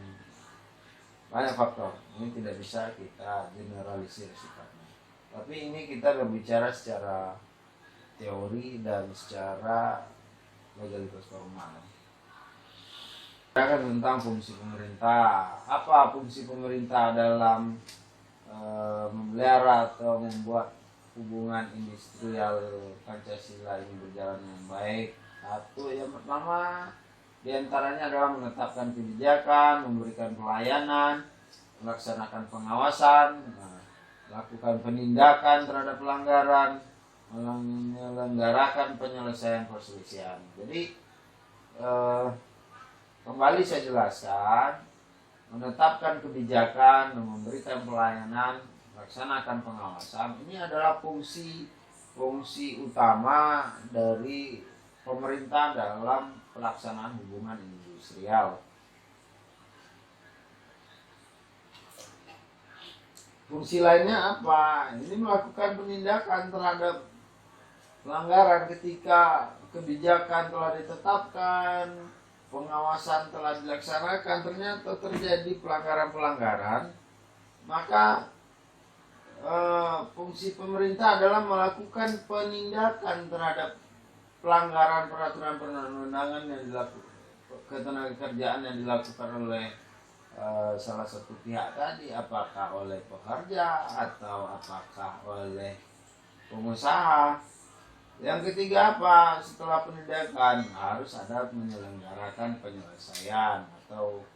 Banyak faktor, ini tidak bisa kita generalisir sifatnya. Tapi ini kita berbicara secara teori dan secara legalitas formal. Tentang fungsi pemerintah. Apa fungsi pemerintah dalam memelihara atau membuat hubungan industrial Pancasila ini berjalan dengan baik? Satu, yang pertama diantaranya adalah menetapkan kebijakan, memberikan pelayanan, melaksanakan pengawasan, melakukan penindakan terhadap pelanggaran, menyelenggarakan penyelesaian perselisihan. Jadi kembali saya jelaskan, menetapkan kebijakan, memberikan pelayanan, melaksanakan pengawasan, ini adalah fungsi utama dari pemerintah dalam pelaksanaan hubungan industrial. Fungsi lainnya apa? Ini melakukan penindakan terhadap pelanggaran ketika kebijakan telah ditetapkan, pengawasan telah dilaksanakan, ternyata terjadi pelanggaran-pelanggaran, maka fungsi pemerintah adalah melakukan penindakan terhadap pelanggaran peraturan perundang-undangan yang dilakukan, ketenagakerjaan yang dilakukan oleh salah satu pihak tadi, apakah oleh pekerja atau apakah oleh pengusaha. Yang ketiga apa? Setelah penindakan harus ada menyelenggarakan penyelesaian atau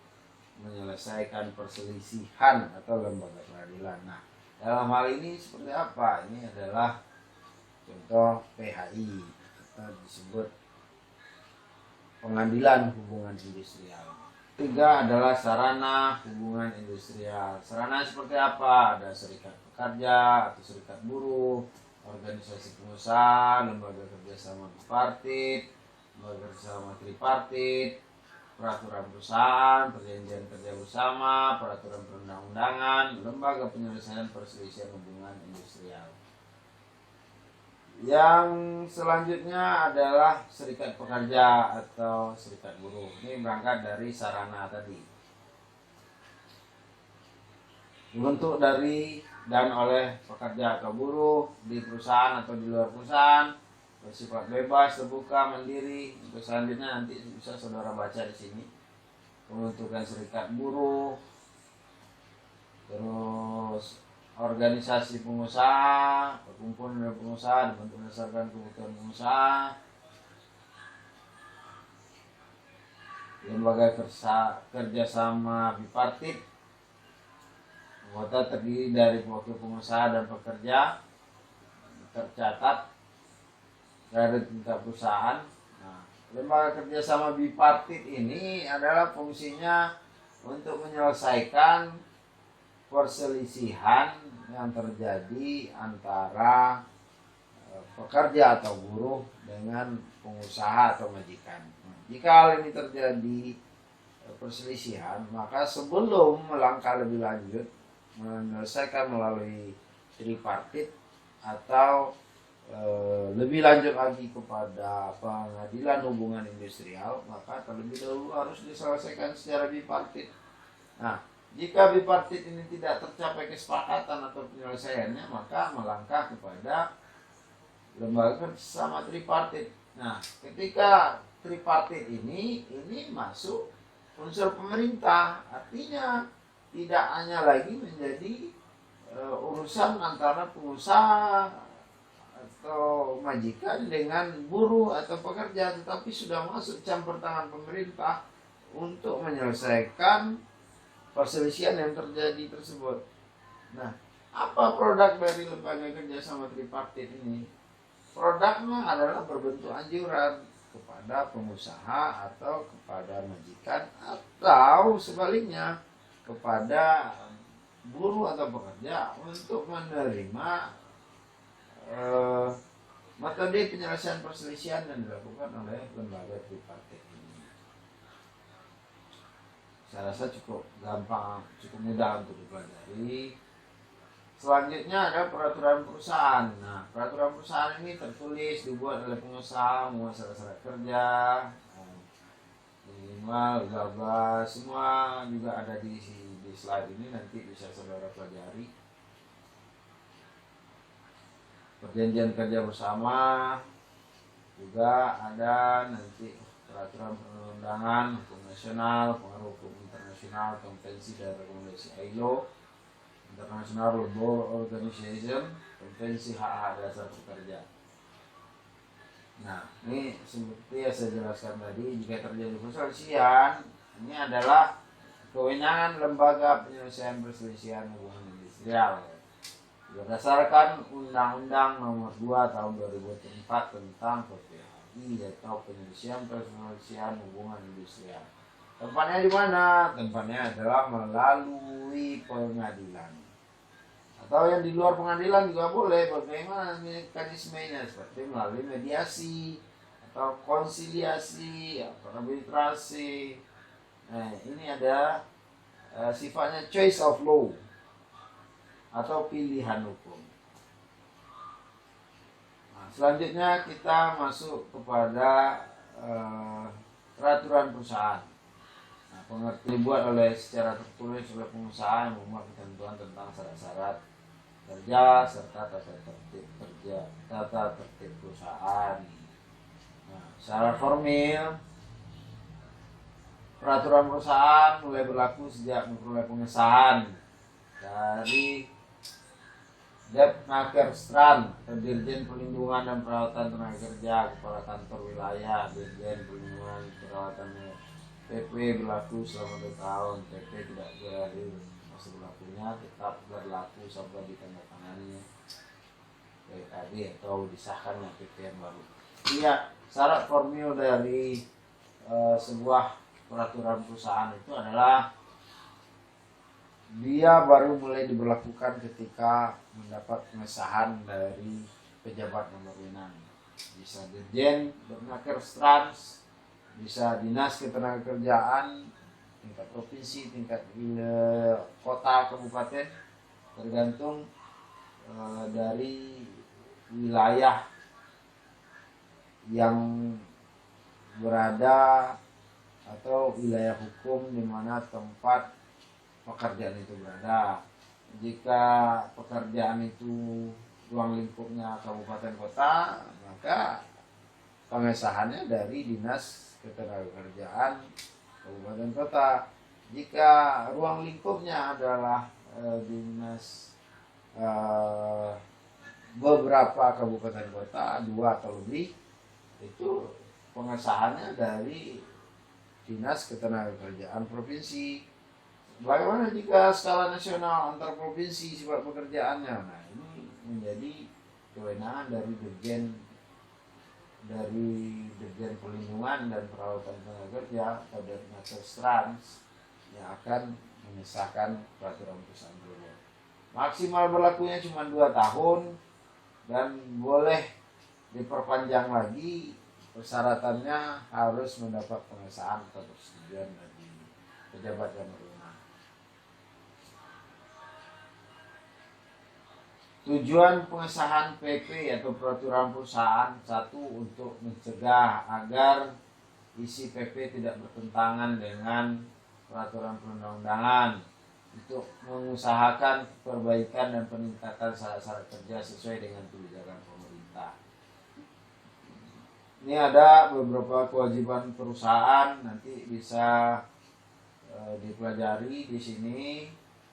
menyelesaikan perselisihan atau lembaga peradilan. Nah, dalam hal ini seperti apa? Ini adalah contoh PHI atau disebut pengadilan hubungan industrial. Tiga adalah sarana hubungan industrial. Sarana seperti apa? Ada serikat pekerja atau serikat buruh, organisasi pengusaha, lembaga kerjasama bipartit, lembaga kerjasama tripartit, peraturan perusahaan, perjanjian kerja bersama, peraturan perundang-undangan, lembaga penyelesaian perselisihan hubungan industrial. Yang selanjutnya adalah serikat pekerja atau serikat buruh. Ini berangkat dari sarana tadi. Dibentuk dari dan oleh pekerja atau buruh di perusahaan atau di luar perusahaan, bersifat bebas, terbuka, mandiri. Untuk selanjutnya nanti bisa saudara baca di sini. Pembentukan serikat buruh, terus organisasi pengusaha, perkumpulan dari pengusaha dibentuk berdasarkan kebutuhan pengusaha, lembaga kerjasama bipartit, anggota terdiri dari wakil pengusaha dan pekerja, tercatat dari tingkat perusahaan. Nah, lembaga kerjasama bipartit ini adalah fungsinya untuk menyelesaikan perselisihan yang terjadi antara pekerja atau buruh dengan pengusaha atau majikan. Jika hal ini terjadi perselisihan, maka sebelum melangkah lebih lanjut menyelesaikan melalui tripartit atau lebih lanjut lagi kepada pengadilan hubungan industrial, maka terlebih dahulu harus diselesaikan secara bipartit. Nah, jika bipartit ini tidak tercapai kesepakatan atau penyelesaiannya, maka melangkah kepada lembaga kerjasama tripartit. Nah, ketika tripartit ini masuk unsur pemerintah, artinya tidak hanya lagi menjadi urusan antara pengusaha atau majikan dengan buruh atau pekerja, tetapi sudah masuk campur tangan pemerintah untuk menyelesaikan perselisihan yang terjadi tersebut. Nah, apa produk dari lembaga kerjasama tripartit ini? Produknya adalah berbentuk anjuran kepada pengusaha atau kepada majikan atau sebaliknya kepada buruh atau pekerja untuk menerima metode penyelesaian perselisihan yang dilakukan oleh lembaga tripartit ini. Saya rasa cukup gampang, cukup mudah untuk dipelajari. Selanjutnya ada peraturan perusahaan. Nah, peraturan perusahaan ini tertulis dibuat oleh pengusaha, menguasai syarat kerja, minimal, bla semua juga ada di slide ini, nanti bisa saudara pelajari. Perjanjian kerja bersama juga ada nanti, peraturan perundang-undangan, hukum nasional, pengaruh hukum internasional, konvensi dan rekomendasi ILO, International Labour Organization, konvensi hak-hak dasar pekerja. Nah, ini seperti yang saya jelaskan tadi, jika terjadi perselisihan, ini adalah kewenangan lembaga penyelesaian perselisihan hubungan industrial berdasarkan Undang-Undang Nomor 2 Tahun 2004 tentang PPHI atau penyelesaian perselisihan hubungan industrial. Tempatnya di mana? Tempatnya adalah melalui pengadilan. Atau yang di luar pengadilan juga boleh. Bagaimana mekanismenya? Seperti melalui mediasi atau konsiliasi atau arbitrasi. Nah, ini ada sifatnya choice of law atau pilihan hukum. Nah, selanjutnya kita masuk kepada peraturan perusahaan. Nah, pengertian dibuat oleh secara tertulis oleh pengusaha yang memuat ketentuan tentang syarat-syarat kerja serta tata tertib kerja, tata tertib perusahaan. Nah, secara formil peraturan perusahaan mulai berlaku sejak memperoleh pengesahan dari Depnakerstrand atau Dirjen Perlindungan dan Perawatan Tenaga Kerja, Kepala Kantor Wilayah Dirjen Perlindungan Perawatan PP berlaku selama 2 tahun. PP tidak berakhir masa berlakunya, tetap berlaku sampai ditandatangani PKD atau disahkannya PP yang baru. Iya, syarat formil dari sebuah peraturan perusahaan itu adalah dia baru mulai diberlakukan ketika mendapat pengesahan dari pejabat nomor 6. Bisa Dirjen Bernakerstrans, bisa Dinas Ketenagakerjaan, tingkat provinsi, tingkat kota, kabupaten, tergantung dari wilayah yang berada atau wilayah hukum di mana tempat pekerjaan itu berada. Jika pekerjaan itu ruang lingkupnya kabupaten kota, maka pengesahannya dari Dinas Ketenagakerjaan kabupaten kota. Jika ruang lingkupnya adalah dinas beberapa kabupaten kota, 2 atau lebih, itu pengesahannya dari Dinas Ketenagakerjaan provinsi. Bagaimana jika skala nasional antar provinsi sifat pekerjaannya? Nah, ini menjadi kewenangan dari Dirjen Perlindungan dan Perawatan Tenaga Kerja atau dari Nakerstrans yang akan mengesahkan peraturan perusahaan tersebut. Maksimal berlakunya cuma 2 tahun dan boleh diperpanjang lagi. Persyaratannya harus mendapat pengesahan atau persetujuan dari pejabat yang berwenang. Tujuan pengesahan PP atau peraturan perusahaan, 1, untuk mencegah agar isi PP tidak bertentangan dengan peraturan perundang-undangan, untuk mengusahakan perbaikan dan peningkatan syarat-syarat kerja sesuai dengan kebijakan pemerintah. Ini ada beberapa kewajiban perusahaan, nanti bisa dipelajari di sini.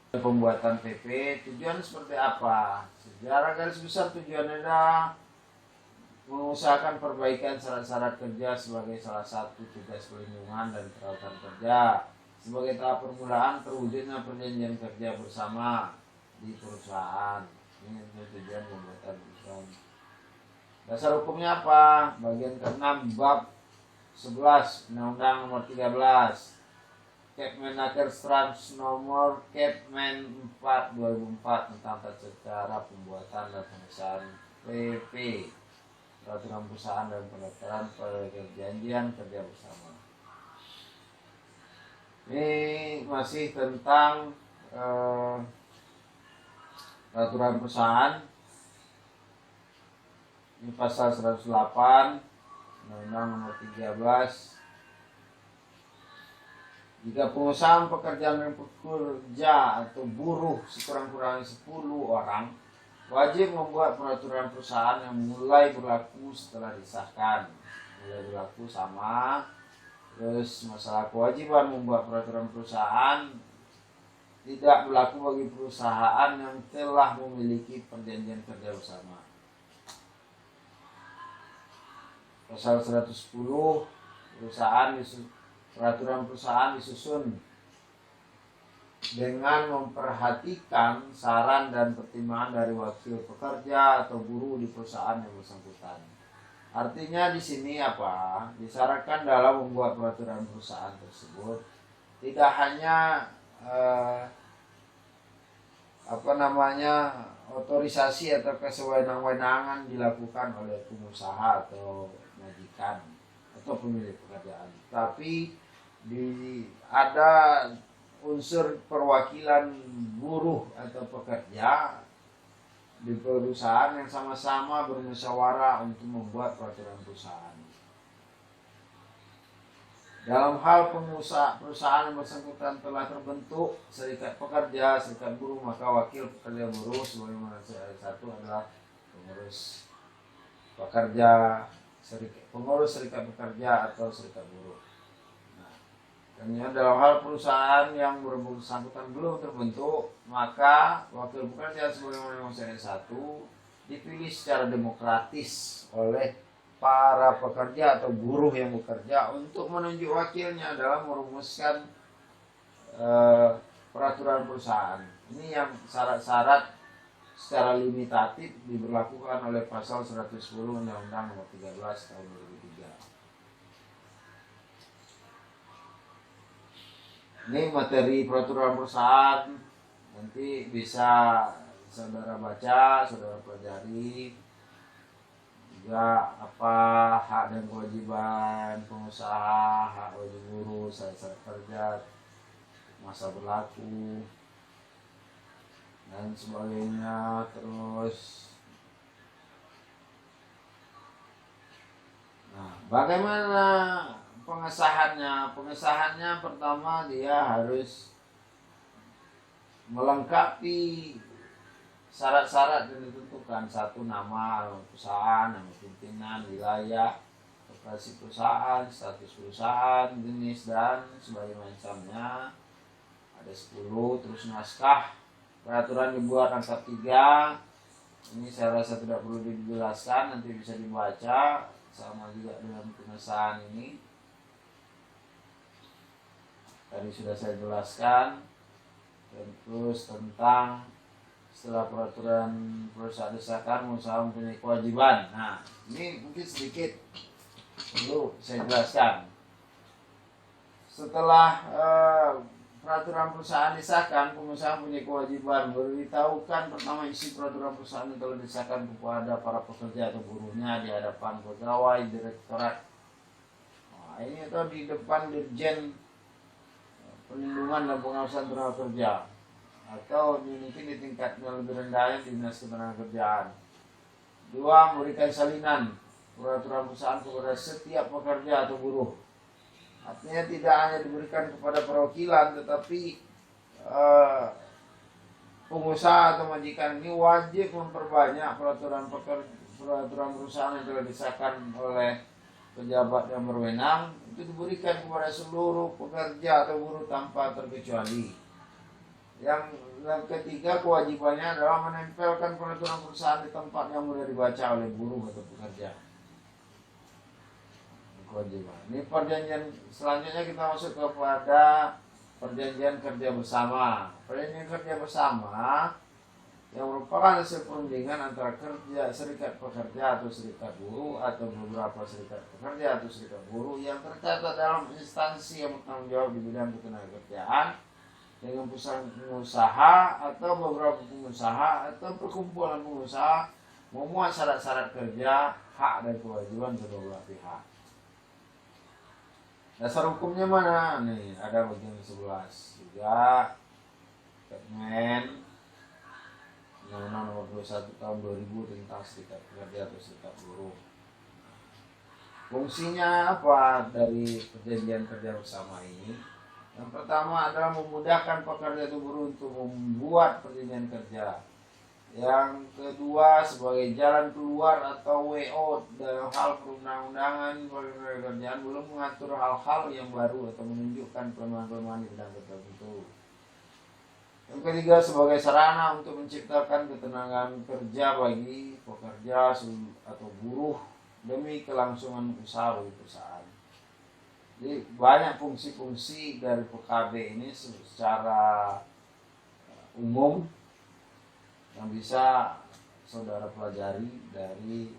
Pembuatan PP, tujuan seperti apa? Secara garis besar tujuannya adalah mengusahakan perbaikan syarat-syarat kerja sebagai salah satu tugas pelindungan dan perawatan kerja sebagai tahap permulaan terwujudnya perjanjian kerja bersama di perusahaan. Ini tujuan pembuatan perusahaan. Dasar hukumnya apa? Bagian ke-6 bab 11 Undang-Undang Nomor 13, Kepmenakerstrans Nomor Kepmen 4 2004 tentang tata cara pembuatan dan pengesahan PP, peraturan perusahaan dan pendaftaran perjanjian kerja bersama. Ini masih tentang peraturan perusahaan. Ini pasal 108 Undang-Undang Nomor 13. Jika pengusaha pekerjaan dan pekerja atau buruh sekurang-kurangnya 10 orang wajib membuat peraturan perusahaan yang mulai berlaku setelah disahkan. Mulai berlaku sama. Terus masalah kewajiban membuat peraturan perusahaan tidak berlaku bagi perusahaan yang telah memiliki perjanjian kerja bersama. Pasal 110 peraturan perusahaan disusun dengan memperhatikan saran dan pertimbangan dari wakil pekerja atau buruh di perusahaan yang bersangkutan. Artinya di sini apa? Disarankan dalam membuat peraturan perusahaan tersebut tidak hanya otorisasi atau kesewenang-wenangan dilakukan oleh pengusaha atau majikan atau pemilik pekerjaan, tapi ada unsur perwakilan buruh atau pekerja di perusahaan yang sama-sama bermusyawarah untuk membuat peraturan perusahaan. Dalam hal perusahaan yang bersangkutan telah terbentuk serikat pekerja, serikat buruh, maka wakil pekerja buruh sebagaimana satu adalah pengurus pekerja, pengurus serikat pekerja atau serikat buruh. Nah, dalam hal perusahaan yang bersangkutan belum terbentuk, maka wakil pekerja sebagaimana nomor 1 dipilih secara demokratis oleh para pekerja atau buruh yang bekerja untuk menunjuk wakilnya dalam merumuskan peraturan perusahaan. Ini yang syarat-syarat secara limitatif diberlakukan oleh pasal 110 Undang-Undang Nomor 13 Tahun 2003. Ini materi peraturan perusahaan, nanti bisa saudara baca, saudara pelajari juga apa hak dan kewajiban pengusaha, hak wajib buruh, syarat kerja, masa berlaku dan sebagainya. Terus bagaimana pengesahannya? Pengesahannya pertama dia harus melengkapi syarat-syarat yang ditentukan. Satu, nama perusahaan, nama pimpinan, wilayah, operasi perusahaan, status perusahaan, jenis dan sebagainya macamnya. Ada 10. Terus naskah peraturan dibuat angka 3. Ini saya rasa tidak perlu dijelaskan, nanti bisa dibaca. Sama juga dengan pengesahan ini, tadi sudah saya jelaskan. Terus tentang setelah peraturan perusahaan disahkan, pengusaha mempunyai kewajiban. Nah, ini mungkin sedikit perlu saya jelaskan. Setelah peraturan perusahaan disahkan, pengusaha punya kewajiban memberitahukan pertama isi peraturan perusahaan yang telah disahkan kepada para pekerja atau buruhnya di hadapan pegawai direktorat. Nah, ini atau di depan Dirjen Perlindungan dan Pengawasan Tenaga Kerja, atau mungkin di tingkat yang lebih rendah yang di Dinas Ketenagakerjaan. 2. Memberikan salinan peraturan perusahaan kepada setiap pekerja atau buruh. Artinya tidak hanya diberikan kepada perwakilan, tetapi pengusaha atau majikan ini wajib memperbanyak peraturan perusahaan yang telah disahkan oleh pejabat yang berwenang, itu diberikan kepada seluruh pekerja atau buruh tanpa terkecuali. Yang ketiga, kewajibannya adalah menempelkan peraturan perusahaan di tempat yang mudah dibaca oleh buruh atau pekerja. Kewajiban. Ini perjanjian selanjutnya, kita masuk kepada perjanjian kerja bersama. Perjanjian kerja bersama yang merupakan hasil perundingan antara serikat pekerja atau serikat buruh atau beberapa serikat pekerja atau serikat buruh yang tercatat dalam instansi yang bertanggung jawab di bidang ketenagakerjaan dengan pengusaha atau beberapa pengusaha atau perkumpulan pengusaha, memuat syarat-syarat kerja, hak dan kewajiban kedua belah pihak. Dasar hukumnya mana? Nih, ada bagian 11 juga. Permen Undang-Undang Nomor 21 Tahun 2000 tentang serikat pekerja atau serikat buruh. Fungsinya apa dari perjanjian kerja bersama ini? Yang pertama adalah memudahkan pekerja atau buruh untuk membuat perjanjian kerja. Yang kedua, sebagai jalan keluar atau way out dalam hal perundang-undangan pekerjaan belum mengatur hal-hal yang baru atau menunjukkan kelemahan-kelemahan di bidang tertentu. Yang ketiga, sebagai sarana untuk menciptakan ketenagaan kerja bagi pekerja atau buruh demi kelangsungan usaha bagi perusahaan. Jadi banyak fungsi-fungsi dari PKB ini secara umum yang bisa saudara pelajari dari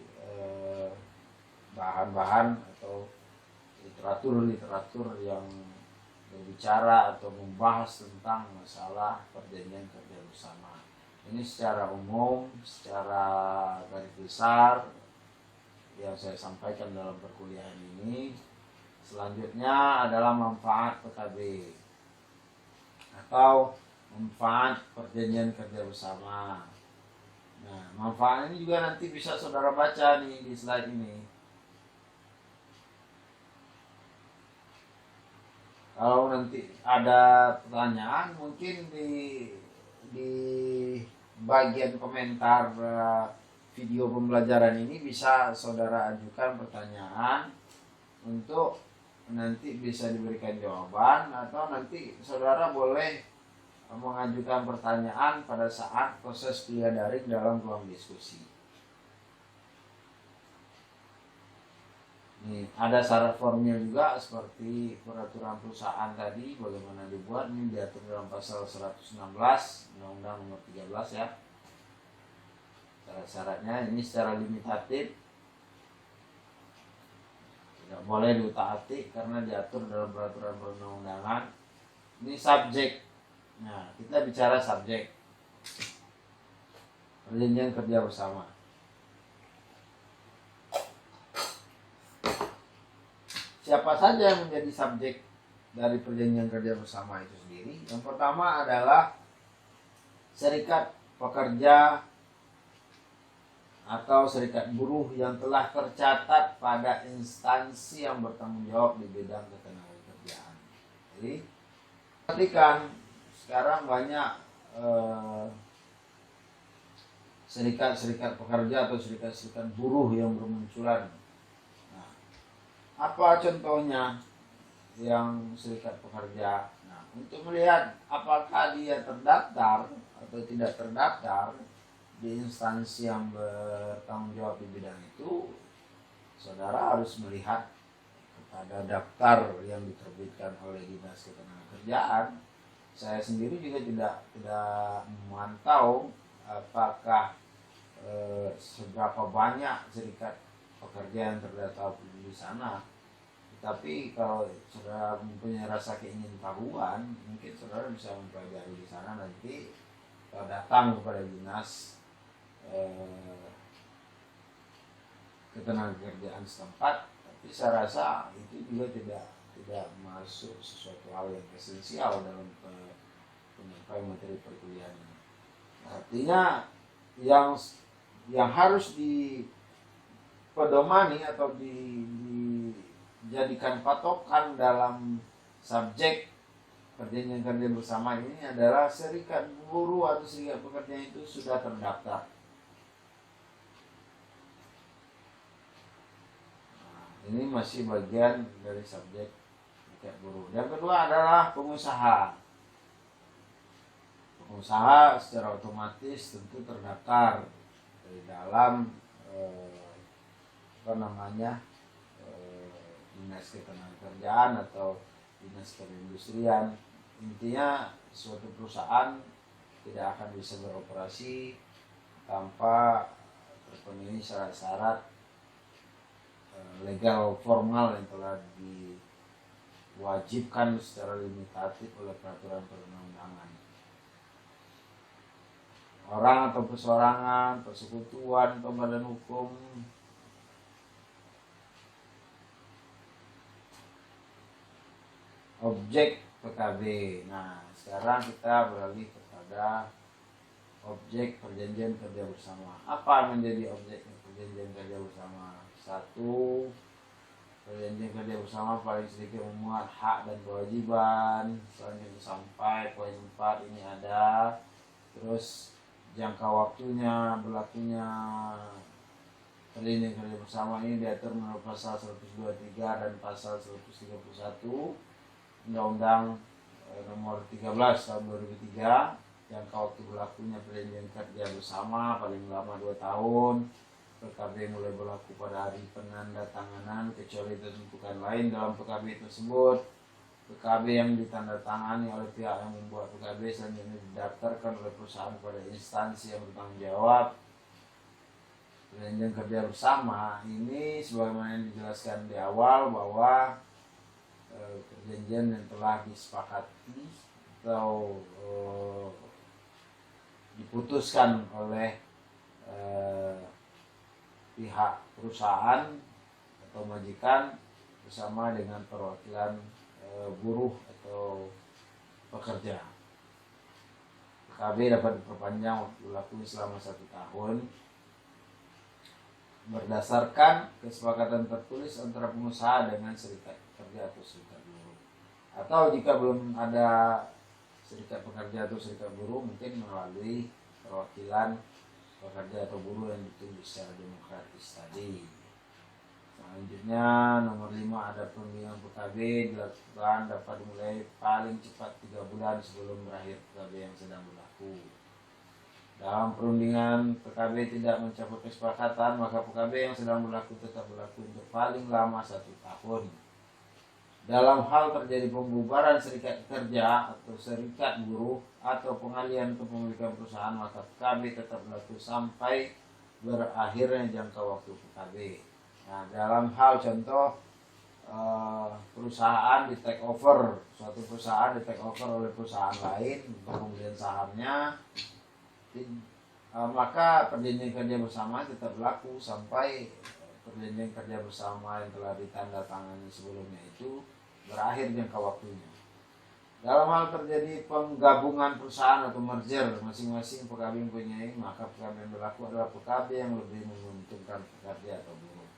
bahan-bahan atau literatur yang berbicara atau membahas tentang masalah perjanjian kerja bersama. Ini secara umum, secara garis besar yang saya sampaikan dalam perkuliahan ini. Selanjutnya adalah manfaat PKB atau manfaat perjanjian kerja bersama. Nah, manfaat ini juga nanti bisa saudara baca nih di slide ini. Kalau nanti ada pertanyaan, mungkin di bagian komentar video pembelajaran ini bisa saudara ajukan pertanyaan untuk nanti bisa diberikan jawaban, atau nanti saudara boleh mengajukan pertanyaan pada saat proses kuliah daring dalam ruang diskusi. Nih, ada syarat formil juga seperti peraturan perusahaan tadi bagaimana dibuat. Ini diatur dalam pasal 116 Undang-Undang Nomor 13 ya. Syarat-syaratnya ini secara limitatif, tidak boleh diutak-atik karena diatur dalam peraturan perundang-undangan. Ini subjek. Nah, kita bicara subjek. Perjanjian kerja bersama. Siapa saja yang menjadi subjek dari perjanjian kerja bersama itu sendiri? Yang pertama adalah serikat pekerja atau serikat buruh yang telah tercatat pada instansi yang bertanggung jawab di bidang ketenagakerjaan. Jadi, perhatikan sekarang banyak serikat-serikat pekerja atau serikat-serikat buruh yang bermunculan. Nah, apa contohnya yang serikat pekerja? Nah, untuk melihat apakah dia terdaftar atau tidak terdaftar di instansi yang bertanggung jawab di bidang itu, saudara harus melihat kepada daftar yang diterbitkan oleh Dinas Ketenagakerjaan. Saya sendiri juga tidak memantau apakah seberapa banyak serikat pekerja yang terdaftar di sana. Tapi kalau saudara mempunyai rasa keingin tahuan, mungkin saudara bisa mempelajari di sana nanti kalau datang kepada dinas ketenagakerjaan setempat. Tapi saya rasa itu juga tidak masuk sesuatu hal yang esensial dalam penyampaian materi perkuliahan. Artinya yang harus dipedomani atau dijadikan patokan dalam subjek perjanjian kerja bersama ini adalah serikat buruh atau serikat pekerja itu sudah terdaftar. Nah, ini masih bagian dari subjek serikat buruh. Yang kedua adalah pengusaha. Pengusaha secara otomatis tentu terdaftar di dalam dinas ketenagakerjaan atau dinas perindustrian. Intinya suatu perusahaan tidak akan bisa beroperasi tanpa terpenuhi syarat-syarat legal formal yang telah diwajibkan secara limitatif oleh peraturan perundang-undangan. Orang atau perseorangan, persekutuan atau badan hukum objek PKB. Nah, sekarang kita beralih kepada objek perjanjian kerja bersama. Apa menjadi objek perjanjian kerja bersama? Satu, perjanjian kerja bersama paling sedikit memuat hak dan kewajiban. Selanjutnya sampai poin 4 ini ada. Terus jangka waktunya, berlakunya perjanjian kerja bersama ini diatur menurut pasal 123 dan pasal 131 Undang-Undang nomor 13 tahun 2003. Jangka waktu berlakunya perjanjian kerja bersama paling lama 2 tahun. PKB mulai berlaku pada hari penandatanganan kecuali ditentukan lain dalam PKB tersebut. PKB yang ditandatangani oleh pihak yang membuat PKB selanjutnya didaftarkan oleh perusahaan pada instansi yang bertanggung jawab. Perjanjian kerja bersama ini sebagaimana yang dijelaskan di awal bahwa perjanjian yang telah disepakati atau diputuskan oleh pihak perusahaan atau majikan bersama dengan perwakilan buruh atau pekerja. PKB dapat diperpanjang waktu berlaku selama 1 tahun berdasarkan kesepakatan tertulis antara pengusaha dengan serikat pekerja atau serikat buruh. Atau jika belum ada serikat pekerja atau serikat buruh, mungkin melalui perwakilan pekerja atau buruh yang ditunjuk secara demokratis tadi. Selanjutnya nomor 5 ada perundingan PKB dilakukan dapat dimulai paling cepat 3 bulan sebelum berakhir PKB yang sedang berlaku. Dalam perundingan PKB tidak mencapai kesepakatan, maka PKB yang sedang berlaku tetap berlaku untuk paling lama 1 tahun. Dalam hal terjadi pembubaran serikat kerja atau serikat buruh atau pengalihan kepemilikan perusahaan, maka PKB tetap berlaku sampai berakhirnya jangka waktu PKB. Nah, dalam hal contoh perusahaan di take over, suatu perusahaan di take over oleh perusahaan lain untuk pembelian sahamnya, maka perjanjian kerja bersama tetap berlaku sampai perjanjian kerja bersama yang telah ditandatangani sebelumnya itu berakhir jangka waktunya. Dalam hal terjadi penggabungan perusahaan atau merger, masing-masing PKB mempunyai, maka PKB yang berlaku adalah PKB yang lebih menguntungkan pekerja atau buruh.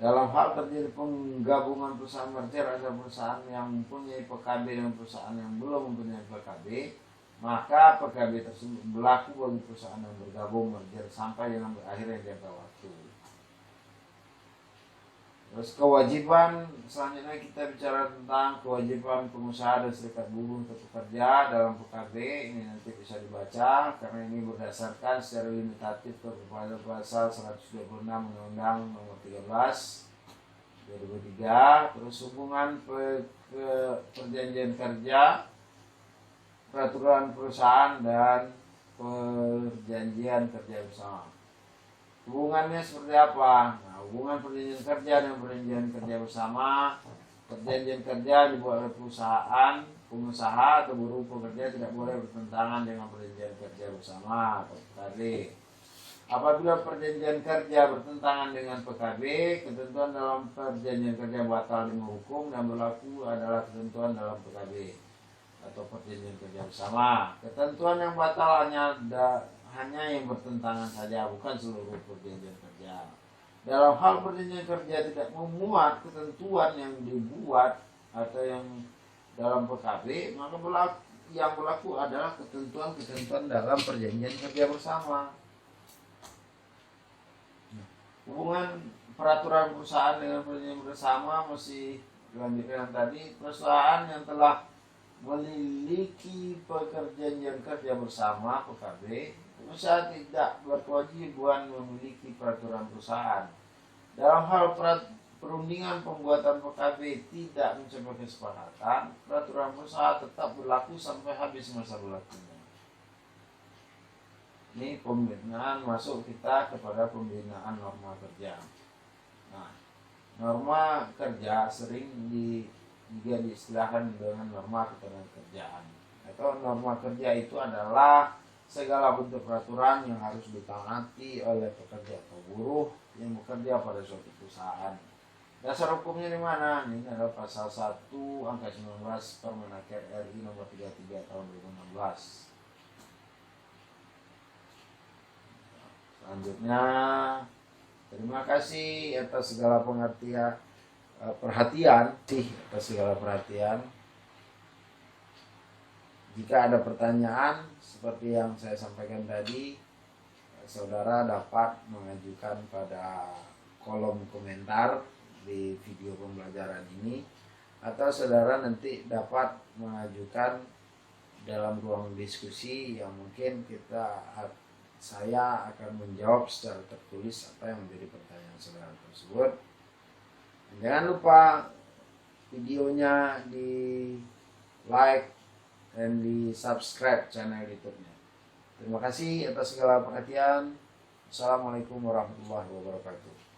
Dalam hal terjadi penggabungan perusahaan merger ada perusahaan yang mempunyai PKB dan perusahaan yang belum mempunyai PKB, maka PKB tersebut berlaku bagi perusahaan yang bergabung merger sampai dengan berakhirnya jangka waktu. Terus kewajiban, selanjutnya kita bicara tentang kewajiban pengusaha dan serikat buruh untuk bekerja dalam PKB. Ini nanti bisa dibaca karena ini berdasarkan secara limitatif kepada pasal 126 Undang-Undang Nomor 13 2003. Terus hubungan perjanjian kerja, peraturan perusahaan dan perjanjian kerja bersama. Hubungannya seperti apa? Nah, hubungan perjanjian kerja dan perjanjian kerja bersama. Perjanjian kerja dibuat oleh perusahaan, pengusaha atau buruh pekerja tidak boleh bertentangan dengan perjanjian kerja bersama atau PKB. Apabila perjanjian kerja bertentangan dengan PKB, ketentuan dalam perjanjian kerja batal demi hukum dan berlaku adalah ketentuan dalam PKB atau perjanjian kerja bersama. Ketentuan yang batal hanya yang bertentangan saja, bukan seluruh perjanjian kerja. Dalam hal perjanjian kerja tidak memuat ketentuan yang dibuat atau yang dalam PKB, maka yang berlaku adalah ketentuan-ketentuan dalam perjanjian kerja bersama. Hubungan peraturan perusahaan dengan perjanjian bersama masih dilanjutkan tadi. Perusahaan yang telah memiliki perjanjian kerja bersama PKB, pengusaha tidak berkewajiban memiliki peraturan perusahaan. Dalam hal perundingan pembuatan PKB tidak mencapai kesepakatan, peraturan perusahaan tetap berlaku sampai habis masa berlakunya. Ini pembinaan, masuk kita kepada pembinaan norma kerja. Nah, norma kerja sering juga diistilahkan dengan norma ketenagakerjaan. Atau norma kerja itu adalah segala bentuk peraturan yang harus ditaati oleh pekerja atau buruh yang bekerja pada suatu perusahaan. Dasar hukumnya di mana? Ini adalah pasal 1 angka 19 Permenaker RI nomor 33 tahun 2016. Selanjutnya, terima kasih atas segala perhatian. Jika ada pertanyaan seperti yang saya sampaikan tadi, saudara dapat mengajukan pada kolom komentar di video pembelajaran ini, atau saudara nanti dapat mengajukan dalam ruang diskusi yang mungkin saya akan menjawab secara tertulis apa yang menjadi pertanyaan saudara tersebut. Jangan lupa videonya di like dan di subscribe channel YouTube-nya. Terima kasih atas segala perhatian. Assalamualaikum warahmatullahi wabarakatuh.